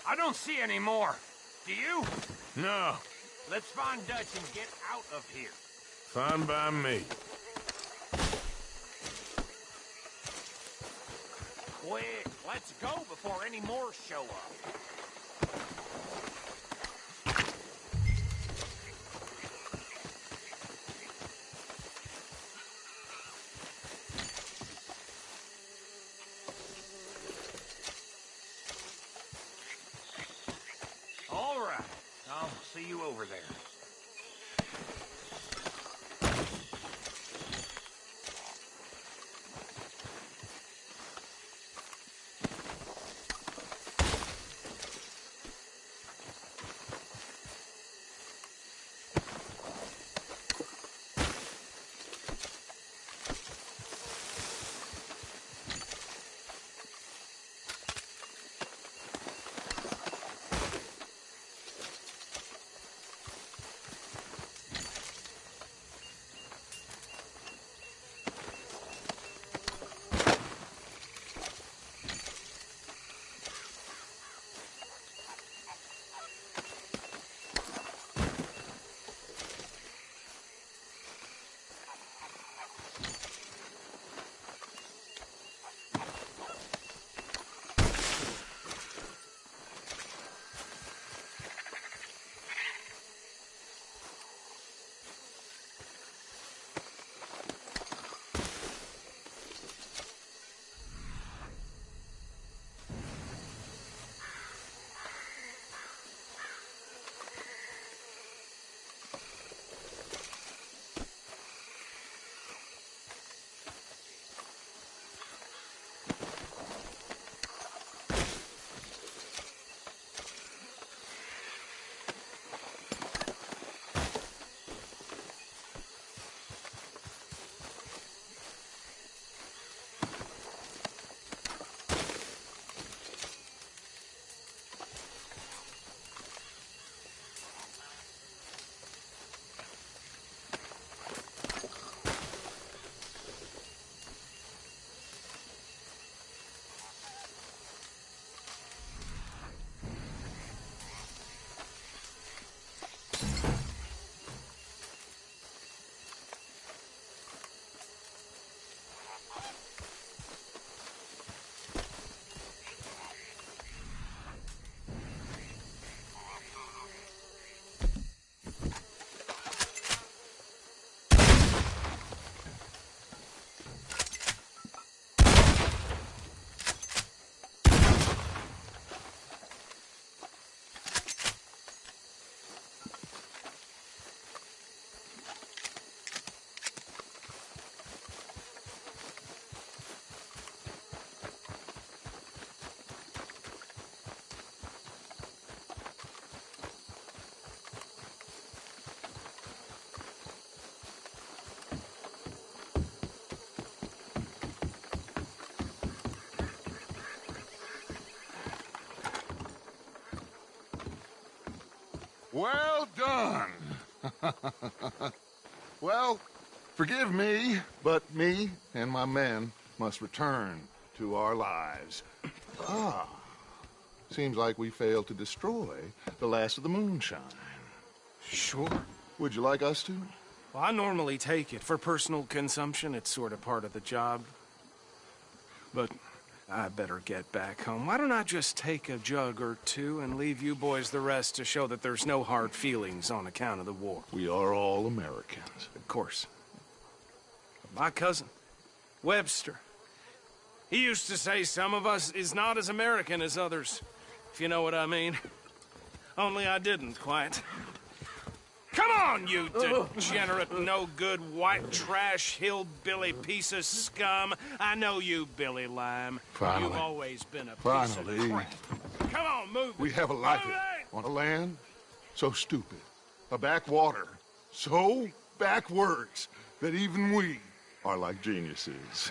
I don't see any more. Do you? No. Let's find Dutch and get out of here. Fine by me. Quick, let's go before any more show up. All right, I'll see you over there. Well done. Well, forgive me, but me and my men must return to our lives. Seems like we failed to destroy the last of the moonshine. Sure. Would you like us to? Well, I normally take it. For personal consumption, it's sort of part of the job. But I better get back home. Why don't I just take a jug or two and leave you boys the rest to show that there's no hard feelings on account of the war? We are all Americans. Of course. My cousin, Webster, he used to say some of us is not as American as others, if you know what I mean. Only I didn't quite. Come on, you degenerate, no-good, white trash, hillbilly piece of scum. I know you, Billy Lime. Finally. You've always been a piece of crap. Come on, move it. We have a life on a land so stupid, a backwater so backwards that even we are like geniuses.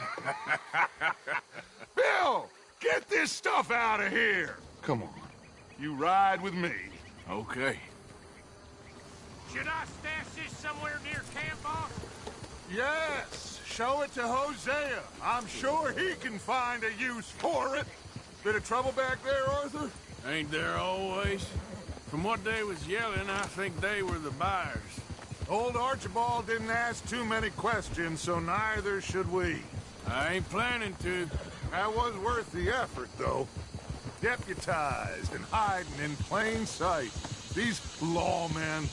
Bill, get this stuff out of here. Come on, you ride with me. Okay. Should I stash this somewhere near camp, boss? Yes, show it to Hosea. I'm sure he can find a use for it. Bit of trouble back there, Arthur? Ain't there always? From what they was yelling, I think they were the buyers. Old Archibald didn't ask too many questions, so neither should we. I ain't planning to. That was worth the effort, though. Deputized and hiding in plain sight. These lawmen,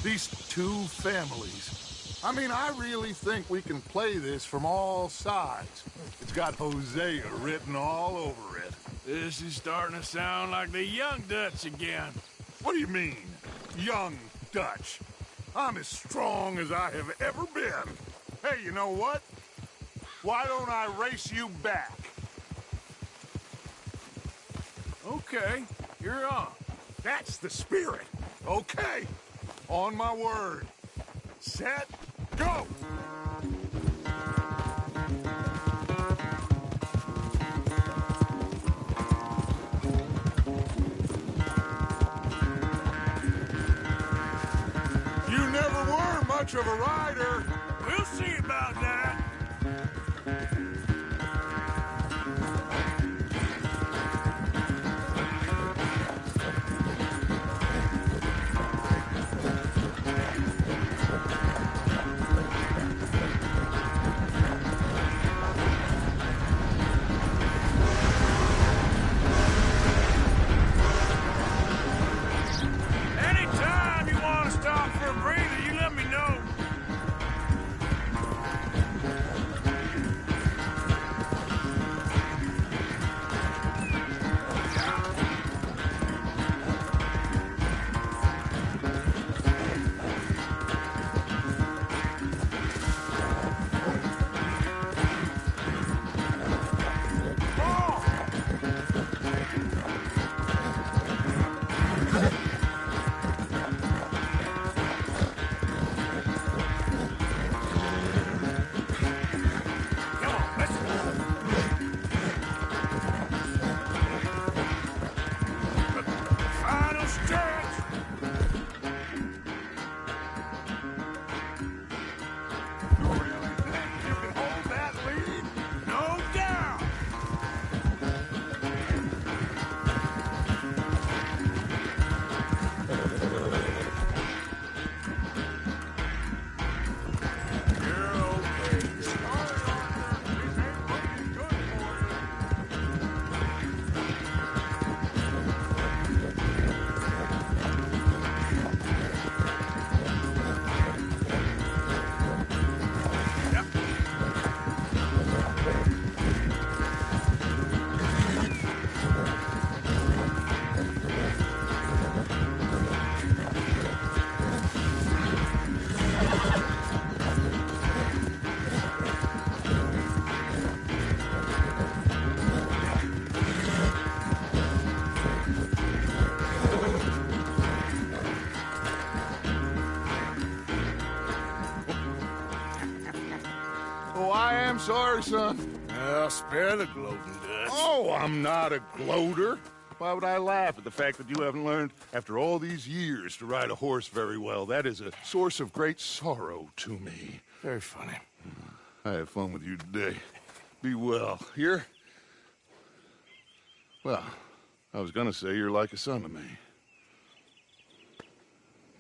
these two families. I mean, I really think we can play this from all sides. It's got Hosea written all over it. This is starting to sound like the Young Dutch again. What do you mean, Young Dutch? I'm as strong as I have ever been. Hey, you know what? Why don't I race you back? Okay, you're on. That's the spirit. Okay, on my word. Set, go! You never were much of a rider. We'll see about that. Anytime you want to stop for a breather, you let me know. Final stretch. You really think you can hold that lead? No doubt. You're okay. Sorry, Arthur. This ain't looking good for you. Oh, I am sorry, son. Well, spare the gloating, Dutch. Oh, I'm not a gloater. Why would I laugh at the fact that you haven't learned, after all these years, to ride a horse very well? That is a source of great sorrow to me. Very funny. I had fun with you today. Be well. Here? Well, I was gonna say you're like a son to me.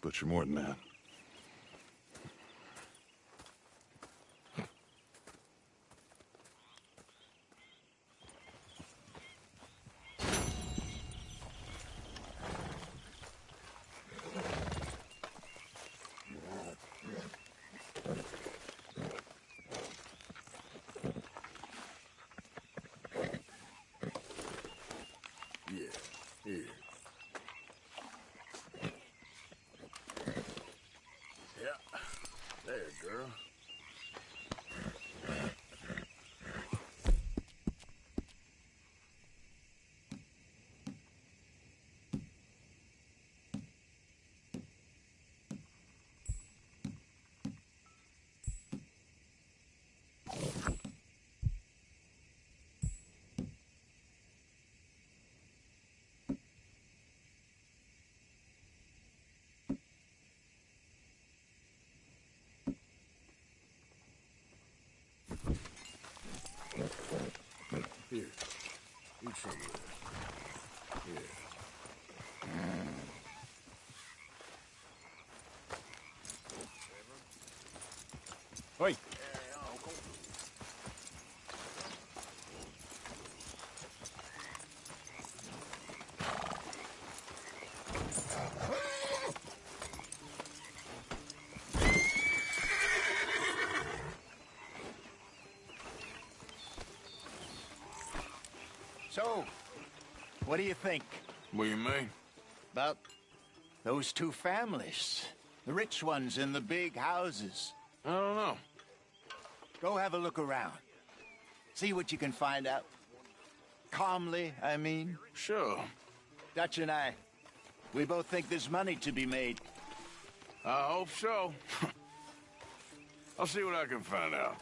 But you're more than that. Here. Yeah. There, girl. Here. Eat some of this. Here. Wait. So, what do you think? What do you mean? About those two families. The rich ones in the big houses. I don't know. Go have a look around. See what you can find out. Calmly, I mean. Sure. Dutch and I, we both think there's money to be made. I hope so. I'll see what I can find out.